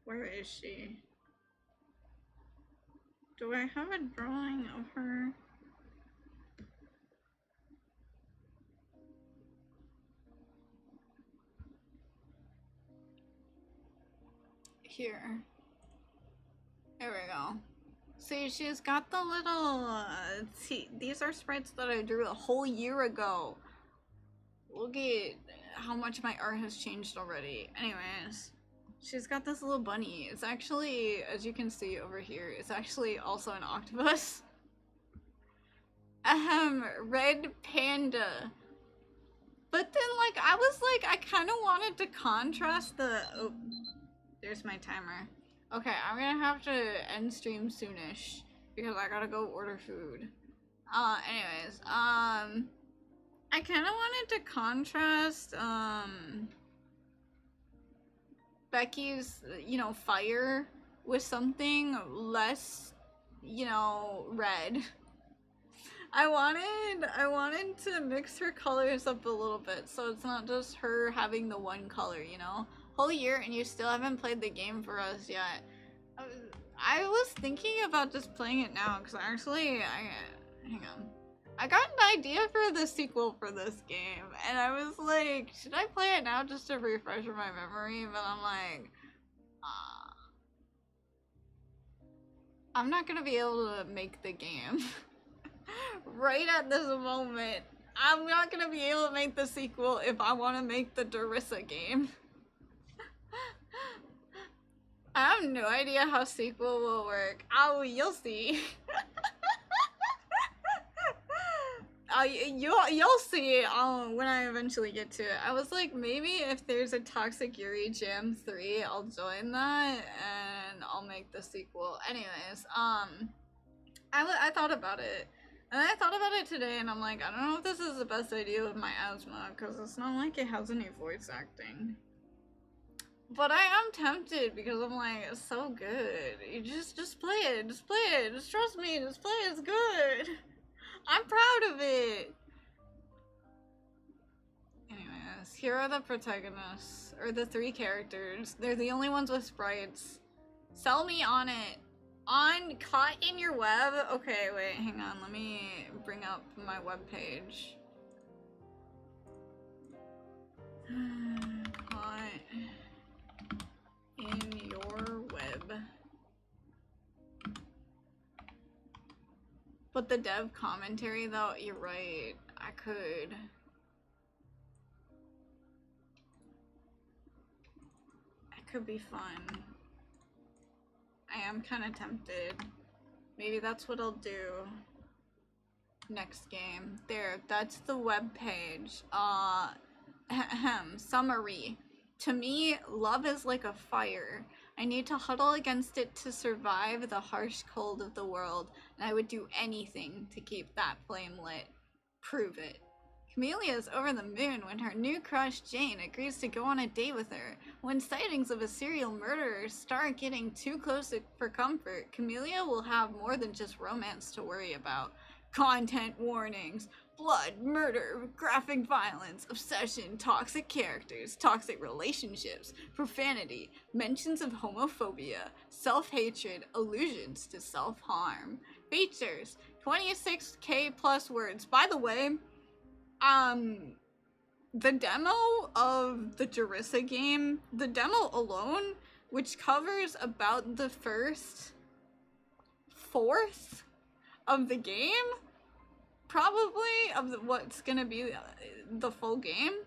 Where is she? Do I have a drawing of her? Here. There we go. See, she's got the little, see, these are sprites that I drew a whole year ago. Look at how much my art has changed already. Anyways, she's got this little bunny. It's actually, as you can see over here, it's actually also an octopus. Red panda. But then, like, I was like, I kind of wanted to contrast the, oh, there's my timer. Okay, I'm gonna have to end stream soonish because I gotta go order food. Anyways, I kind of wanted to contrast, Becky's, you know, fire with something less, you know, red. I wanted to mix her colors up a little bit so it's not just her having the one color, you know? Whole year and you still haven't played the game for us yet. I was thinking about just playing it now because hang on. I got an idea for the sequel for this game and I was like, should I play it now just to refresh my memory? But I'm like, I'm not gonna be able to make the game. Right at this moment, I'm not gonna be able to make the sequel if I want to make the Darissa game. I have no idea how sequel will work. Oh, you'll see. You'll see when I eventually get to it. I was like, maybe if there's a Toxic Yuri Jam 3, I'll join that and I'll make the sequel. Anyways, I thought about it. And I thought about it today and I'm like, I don't know if this is the best idea with my asthma because it's not like it has any voice acting. But I am tempted because I'm like, it's so good. You just play it. Just play it. Just trust me. Just play it. It's good. I'm proud of it. Anyways, here are the protagonists. Or the 3 characters. They're the only ones with sprites. Sell me on it. On Caught in Your Web? Okay, wait, hang on. Let me bring up my webpage. Caught in Your Web. But the dev commentary though, you're right. I could. It could be fun. I am kind of tempted. Maybe that's what I'll do next game. There, that's the web page. Summary. To me, love is like a fire. I need to huddle against it to survive the harsh cold of the world, and I would do anything to keep that flame lit. Prove it. Camelia's over the moon when her new crush Jane agrees to go on a date with her. When sightings of a serial murderer start getting too close for comfort, Camelia will have more than just romance to worry about. Content warnings, blood, murder, graphic violence, obsession, toxic characters, toxic relationships, profanity, mentions of homophobia, self-hatred, allusions to self-harm. Features, 26k plus words. By the way, the demo of the Jarissa game, the demo alone, which covers about the first fourth of the game, probably, of what's gonna be the full game,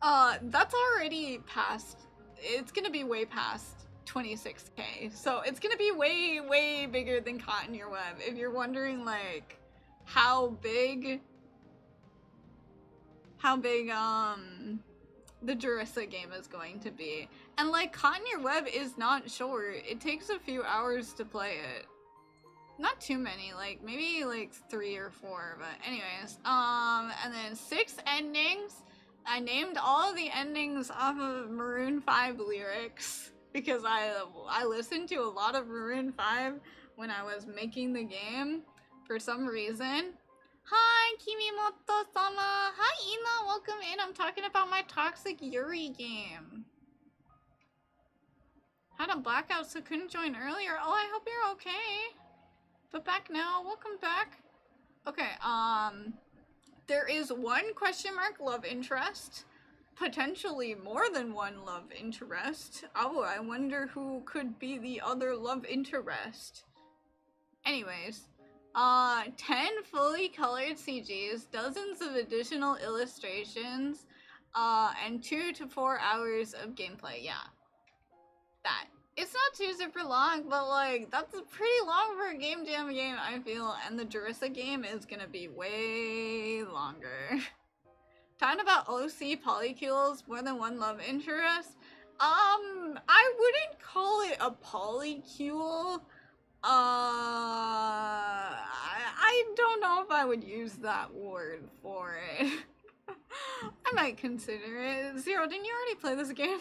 that's already past, it's gonna be way past 26k, so it's gonna be way, way bigger than Caught in Your Web. If you're wondering, like, how big the Jarissa game is going to be. And, like, Caught in Your Web is not short. It takes a few hours to play it. Not too many, like, maybe, like, 3 or 4, but anyways. And then 6 endings. I named all of the endings off of Maroon 5 lyrics, because I listened to a lot of Maroon 5 when I was making the game, for some reason. Hi, Kimimoto-sama! Hi, Ina! Welcome in! I'm talking about my Toxic Yuri game. Had a blackout, so couldn't join earlier. Oh, I hope you're okay. But back now. Welcome back. Okay, there is one question mark love interest. Potentially more than one love interest. Oh, I wonder who could be the other love interest. Anyways. 10 fully colored CGs, dozens of additional illustrations, and 2 to 4 hours of gameplay. Yeah. That. It's not too super long, but, like, that's pretty long for a Game Jam game, I feel, and the Jarissa game is gonna be way longer. Talking about OC polycules, more than one love interest. I wouldn't call it a polycule. I don't know if I would use that word for it. I might consider it. Zero, didn't you already play this game?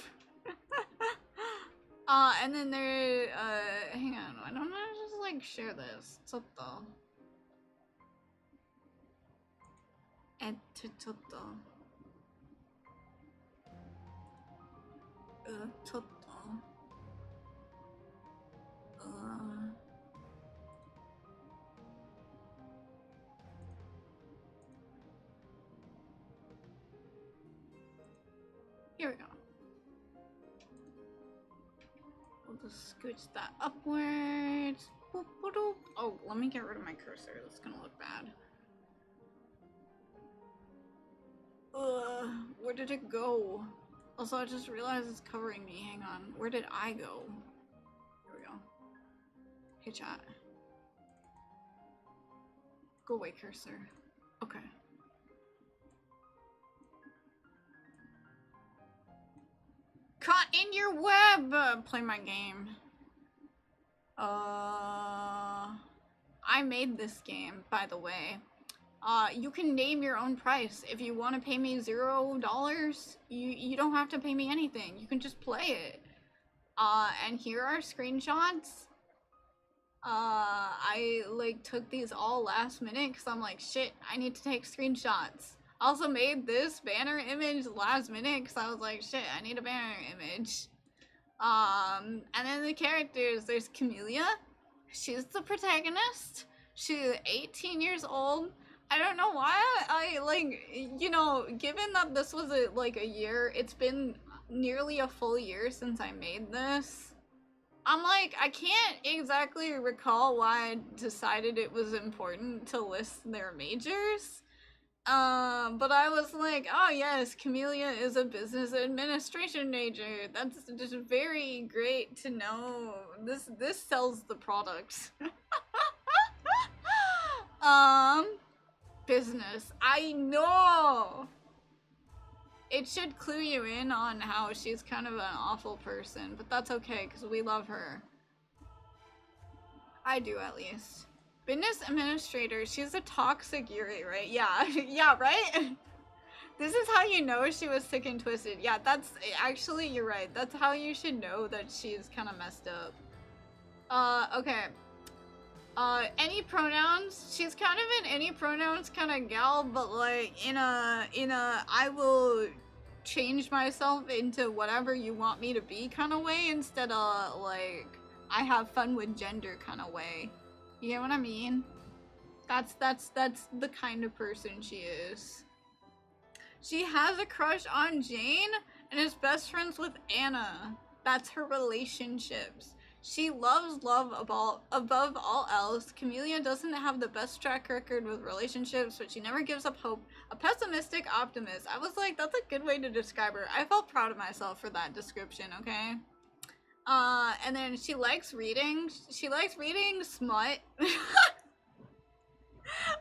And then there, hang on, I don't know how to just, like, share this. Chotto. Chotto. Chotto. Here we go. We'll just scooch that upwards. Boop, boop, boop. Oh, let me get rid of my cursor. That's gonna look bad. Where did it go? Also, I just realized it's covering me. Hang on. Where did I go? Here we go. Hey, chat. Go away, cursor. Okay. Caught in Your Web! Play my game. I made this game, by the way. You can name your own price. If you want to pay me $0, you don't have to pay me anything. You can just play it. And here are screenshots. I, like, took these all last minute because I'm like, shit, I need to take screenshots. I also made this banner image last minute because I was like, shit, I need a banner image. And then the characters, there's Camelia. She's the protagonist. She's 18 years old. I don't know why I like, you know, given that this was like a year, it's been nearly a full year since I made this. I'm like, I can't exactly recall why I decided it was important to list their majors. But I was like, oh yes, Camelia is a business administration major. That's just very great to know. This sells the product. Business. I know! It should clue you in on how she's kind of an awful person, but that's okay, because we love her. I do, at least. Business administrator. She's a toxic Yuri, right? Yeah, yeah, right? This is how you know she was sick and twisted. Yeah, that's actually, you're right. That's how you should know that she's kind of messed up. Okay. Any pronouns? She's kind of an any pronouns kind of gal, but like in a I will change myself into whatever you want me to be kind of way instead of like I have fun with gender kind of way. You know what I mean? That's the kind of person she is. She has a crush on Jane and is best friends with Anna. That's her relationships. She loves love above all else. Camellia doesn't have the best track record with relationships, but she never gives up hope. A pessimistic optimist. I was like, that's a good way to describe her. I felt proud of myself for that description, okay? And then she likes reading. She likes reading smut.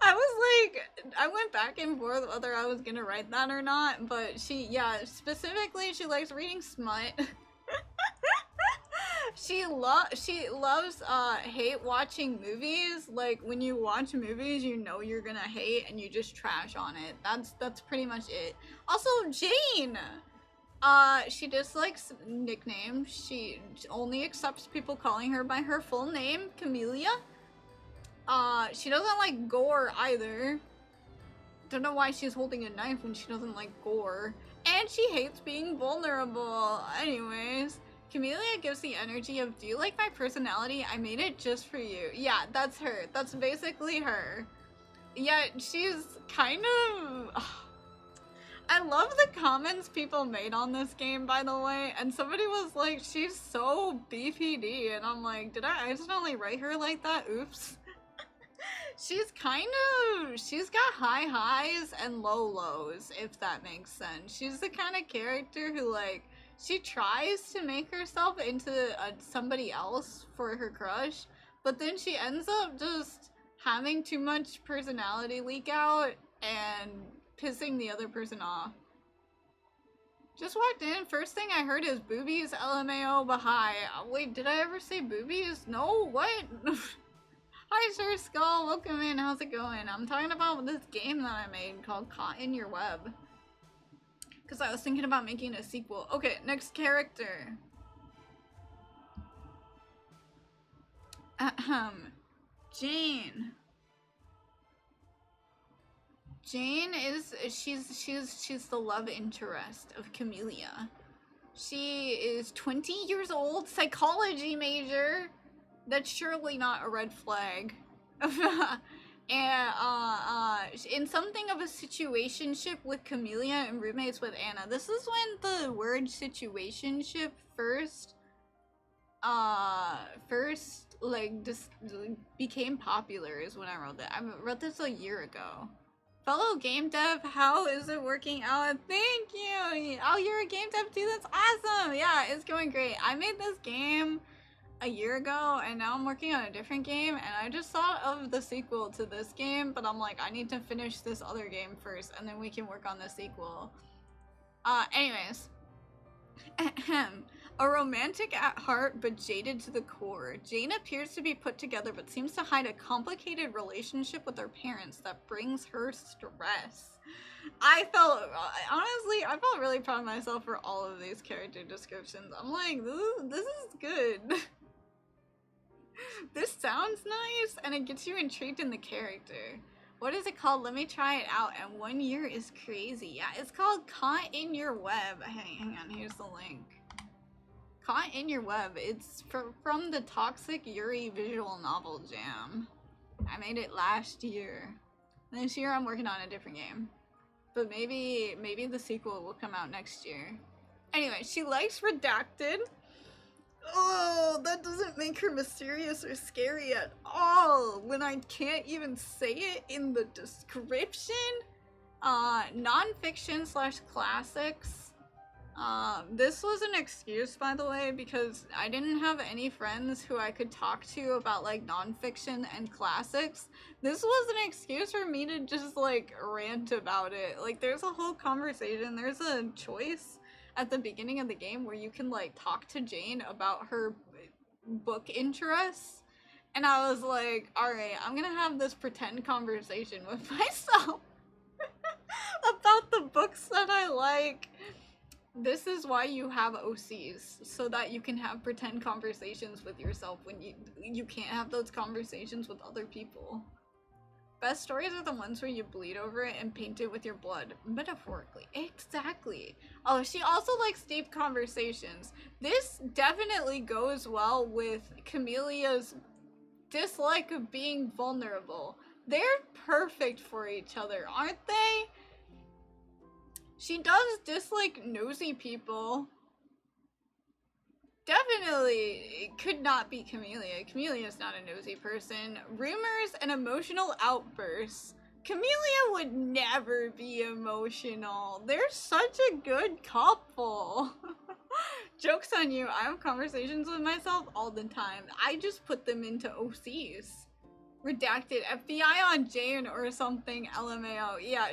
I was like, I went back and forth whether I was gonna write that or not, but yeah, specifically, she likes reading smut. She loves hate watching movies. Like when you watch movies, you know you're gonna hate and you just trash on it. That's pretty much it. Also, Jane. She dislikes nicknames. She only accepts people calling her by her full name, Camellia. She doesn't like gore either. Don't know why she's holding a knife when she doesn't like gore. And she hates being vulnerable. Anyways, Camellia gives the energy of, do you like my personality? I made it just for you. Yeah, that's her. That's basically her. Yeah, she's kind of... I love the comments people made on this game, by the way, and somebody was like, she's so BPD, and I'm like, did I accidentally write her like that? Oops. She's got high highs and low lows, if that makes sense. She's the kind of character who, like, she tries to make herself into somebody else for her crush, but then she ends up just having too much personality leak out and pissing the other person off. Just walked in, first thing I heard is boobies, LMAO, Baha'i. Wait, did I ever say boobies? No, what? Hi, Sir Skull, welcome in, how's it going? I'm talking about this game that I made called Caught in Your Web. Because I was thinking about making a sequel. Okay, next character. Jane. Jane is, she's the love interest of Camellia. She is 20 years old, psychology major. That's surely not a red flag. And in something of a situationship with Camellia and roommates with Anna. This is when the word situationship first like just became popular is when I wrote that. I wrote this a year ago. Fellow game dev, how is it working out? Thank you! Oh, you're a game dev too? That's awesome! Yeah, it's going great. I made this game a year ago and now I'm working on a different game and I just thought of the sequel to this game, but I'm like, I need to finish this other game first and then we can work on the sequel. Anyways. A romantic at heart but jaded to the core, Jane appears to be put together but seems to hide a complicated relationship with her parents that brings her stress. Honestly, I felt really proud of myself for all of these character descriptions. I'm like, this is good. This sounds nice and it gets you intrigued in the character. What is it called? Let me try it out. And 1 year is crazy. Yeah, it's called Caught in Your Web. Hang on, here's the link. Caught in Your Web. It's from the Toxic Yuri visual novel jam. I made it last year. This year I'm working on a different game. But maybe the sequel will come out next year. Anyway, she likes redacted. Oh, that doesn't make her mysterious or scary at all when I can't even say it in the description. Non-fiction / classics. This was an excuse, by the way, because I didn't have any friends who I could talk to about like non-fiction and classics. This was an excuse for me to just like rant about it. Like there's a whole conversation, there's a choice at the beginning of the game where you can like talk to Jane about her book interests, And I was like, alright, I'm gonna have this pretend conversation with myself about the books that I like. This is why you have OCs, so that you can have pretend conversations with yourself when you can't have those conversations with other people. Best stories are the ones where you bleed over it and paint it with your blood, metaphorically. Exactly. Oh, she also likes deep conversations. This definitely goes well with Camelia's dislike of being vulnerable. They're perfect for each other, aren't they? She does dislike nosy people. Definitely, it could not be Camellia. Camelia's not a nosy person. Rumors and emotional outbursts. Camellia would never be emotional. They're such a good couple. Joke's on you, I have conversations with myself all the time. I just put them into OCs. Redacted FBI on Jane or something, LMAO. Yeah,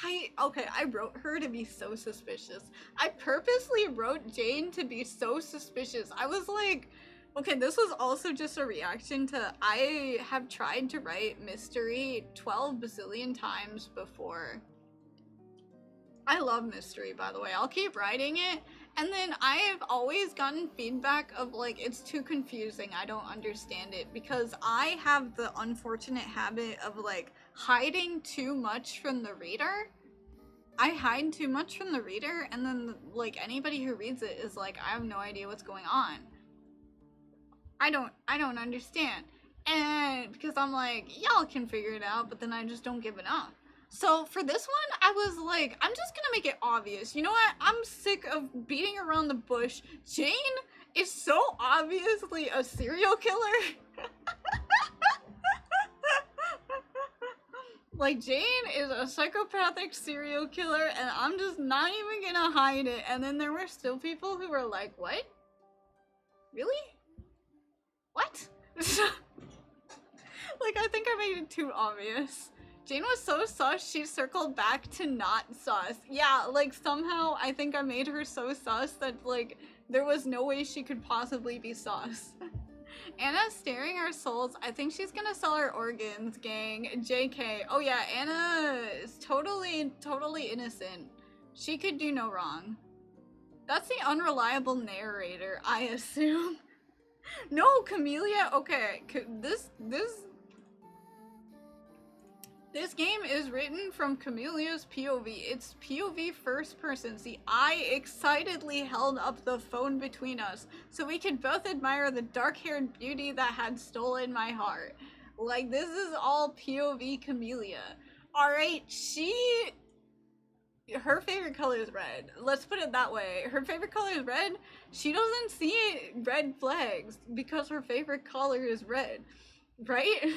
I wrote her to be so suspicious. I purposely wrote Jane to be so suspicious. I was like, okay, this was also just a reaction to, I have tried to write mystery 12 bazillion times before. I love mystery, by the way. I'll keep writing it. And then I've always gotten feedback of like, it's too confusing, I don't understand it, because I have the unfortunate habit of like hiding too much from the reader. I hide too much from the reader, and then like anybody who reads it is like, I have no idea what's going on. I don't understand. And because I'm like, y'all can figure it out, but then I just don't give enough. So for this one, I was like, I'm just gonna make it obvious. You know what? I'm sick of beating around the bush. Jane is so obviously a serial killer. Like, Jane is a psychopathic serial killer, and I'm just not even gonna hide it. And then there were still people who were like, what? Really? What? Like, I think I made it too obvious. Jane was so sus, she circled back to not sus. Yeah, like, somehow I think I made her so sus that, like, there was no way she could possibly be sus. Anna's staring our souls. I think she's gonna sell her organs, gang. JK. Oh yeah, Anna is totally innocent. She could do no wrong. That's the unreliable narrator, I assume. No, Camellia. Okay, this game is written from Camelia's POV. It's POV first person. See, I excitedly held up the phone between us so we could both admire the dark-haired beauty that had stolen my heart. Like, this is all POV Camellia. Alright, her favorite color is red. Let's put it that way. Her favorite color is red. She doesn't see red flags because her favorite color is red. Right?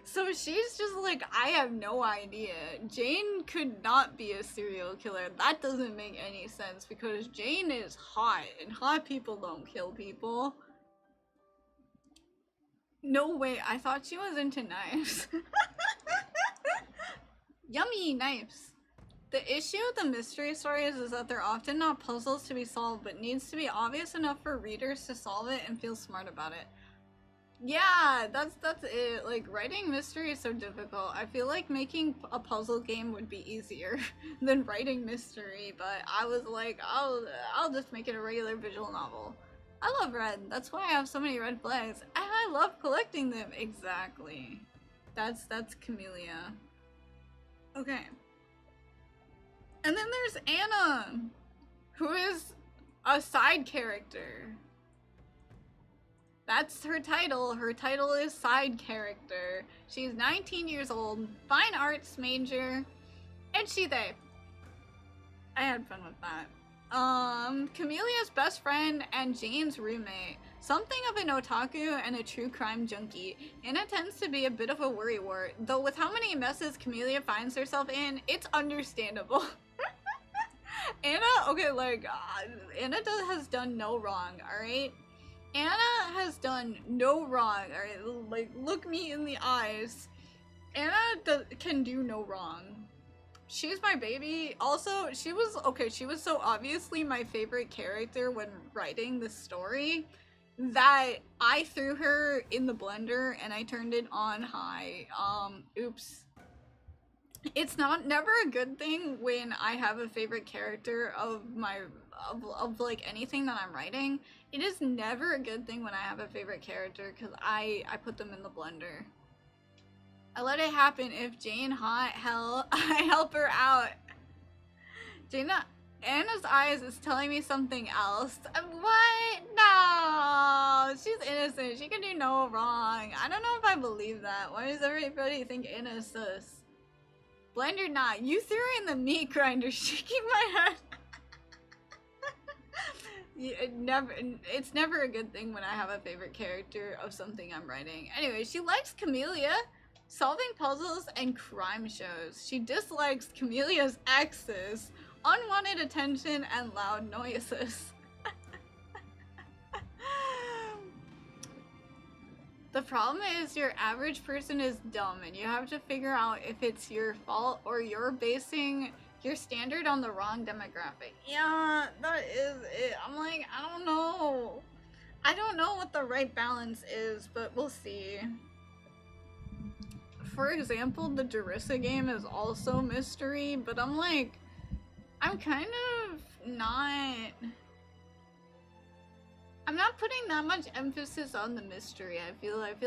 So she's just like, I have no idea. Jane could not be a serial killer. That doesn't make any sense because Jane is hot and hot people don't kill people. No way, I thought she was into knives. Yummy knives. The issue with the mystery stories is that they're often not puzzles to be solved, but needs to be obvious enough for readers to solve it and feel smart about it. Yeah, that's it. Like, writing mystery is so difficult. I feel like making a puzzle game would be easier than writing mystery, but I was like, I'll just make it a regular visual novel. I love red. That's why I have so many red flags. And I love collecting them. Exactly. That's Camellia. Okay. And then there's Anna, who is a side character. That's her title. Her title is side character. She's 19 years old, fine arts major, and they. I had fun with that. Camelia's best friend and Jane's roommate. Something of an otaku and a true crime junkie. Anna tends to be a bit of a worrywart, though with how many messes Camellia finds herself in, it's understandable. Anna, okay, like, Anna has done no wrong, alright? Anna has done no wrong, alright? Like, look me in the eyes. Anna can do no wrong. She's my baby. Also, she was so obviously my favorite character when writing the story that I threw her in the blender and I turned it on high. Oops. It's never a good thing when I have a favorite character of like anything that I'm writing. It is never a good thing when I have a favorite character because I put them in the blender. I let it happen if Jane hot hell I help her out. Anna's eyes is telling me something else. What? No! She's innocent. She can do no wrong. I don't know if I believe that. Why does everybody think Anna's sus? Blender not. You threw her in the meat grinder, shaking my head. It's never a good thing when I have a favorite character of something I'm writing. Anyway, she likes Camellia, solving puzzles, and crime shows. She dislikes Camelia's exes, unwanted attention, and loud noises. The problem is your average person is dumb and you have to figure out if it's your fault or you're basing your standard on the wrong demographic. Yeah, that is it. I'm like, I don't know. I don't know what the right balance is, but we'll see. For example, the Jarissa game is also mystery, but I'm like, I'm kind of not... I'm not putting that much emphasis on the mystery. I feel like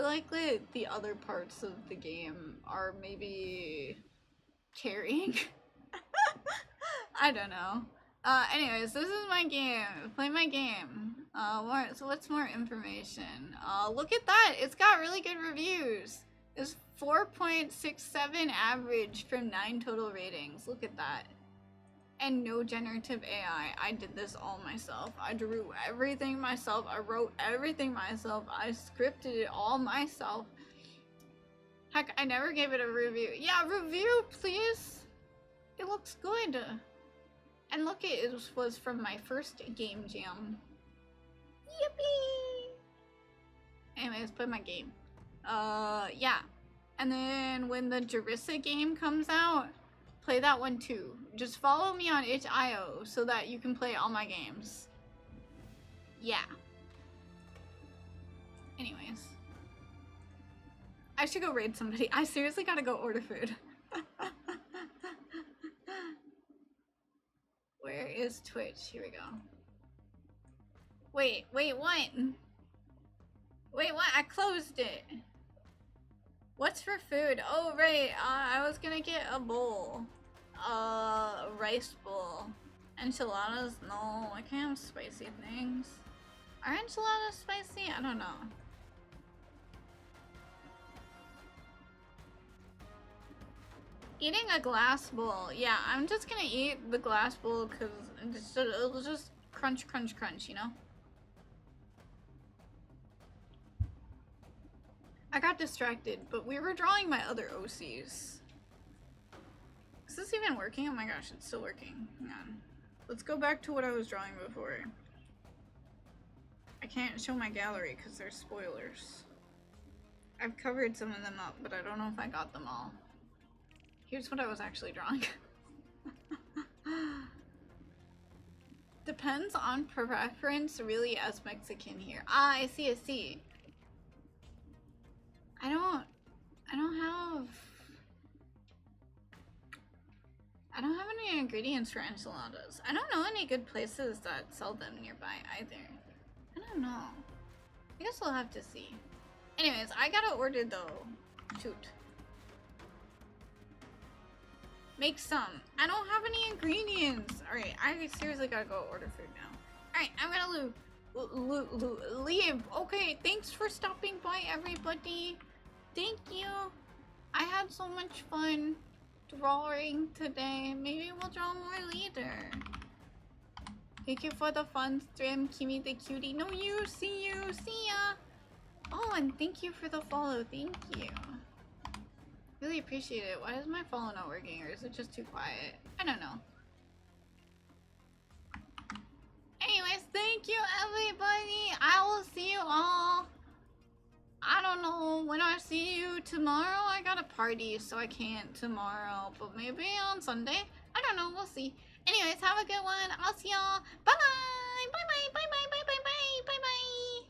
the other parts of the game are maybe carrying. I don't know. Anyways, this is my game. Play my game. So what's more information? Look at that. It's got really good reviews. It's 4.67 average from 9 total ratings. Look at that. And no generative AI. I did this all myself. I drew everything myself. I wrote everything myself. I scripted it all myself. Heck, I never gave it a review. Yeah, review, please. It looks good. And look, it was from my first game jam. Yippee! Anyways, play my game. Yeah. And then when the Jarissa game comes out, play that one too. Just follow me on itch.io so that you can play all my games. Yeah. Anyways. I should go raid somebody. I seriously gotta go order food. Where is Twitch? Here we go. Wait, what? Wait, what? I closed it. What's for food? Oh, right. I was gonna get a bowl. A rice bowl. Enchiladas? No, I can't have spicy things. Are enchiladas spicy? I don't know. Eating a glass bowl. Yeah, I'm just gonna eat the glass bowl because it'll just crunch, crunch, crunch, you know? I got distracted, but we were drawing my other OCs. Is this even working? Oh my gosh, it's still working. Hang on. Let's go back to what I was drawing before. I can't show my gallery because there's spoilers. I've covered some of them up, but I don't know if I got them all. Here's what I was actually drawing. Depends on preference, really, as Mexican here. Ah, I see, I see. I don't have any ingredients for enchiladas. I don't know any good places that sell them nearby either. I don't know. I guess we'll have to see. Anyways, I gotta order though. Shoot. Make some. I don't have any ingredients. Alright, I seriously gotta go order food now. Alright, I'm gonna leave. Okay, thanks for stopping by, everybody. Thank you. I had so much fun drawing today. Maybe we'll draw more later. Thank you for the fun stream, Kimi the cutie. No, you. See you. See ya. Oh, and thank you for the follow. Thank you. Really appreciate it. Why is my follow not working, or is it just too quiet? I don't know. Anyways, thank you, everybody. I will see you all. I don't know when I see you tomorrow. I got a party, so I can't tomorrow, but maybe on Sunday. I don't know. We'll see. Anyways, have a good one. I'll see y'all. Bye bye. Bye bye. Bye bye. Bye bye. Bye bye. Bye bye.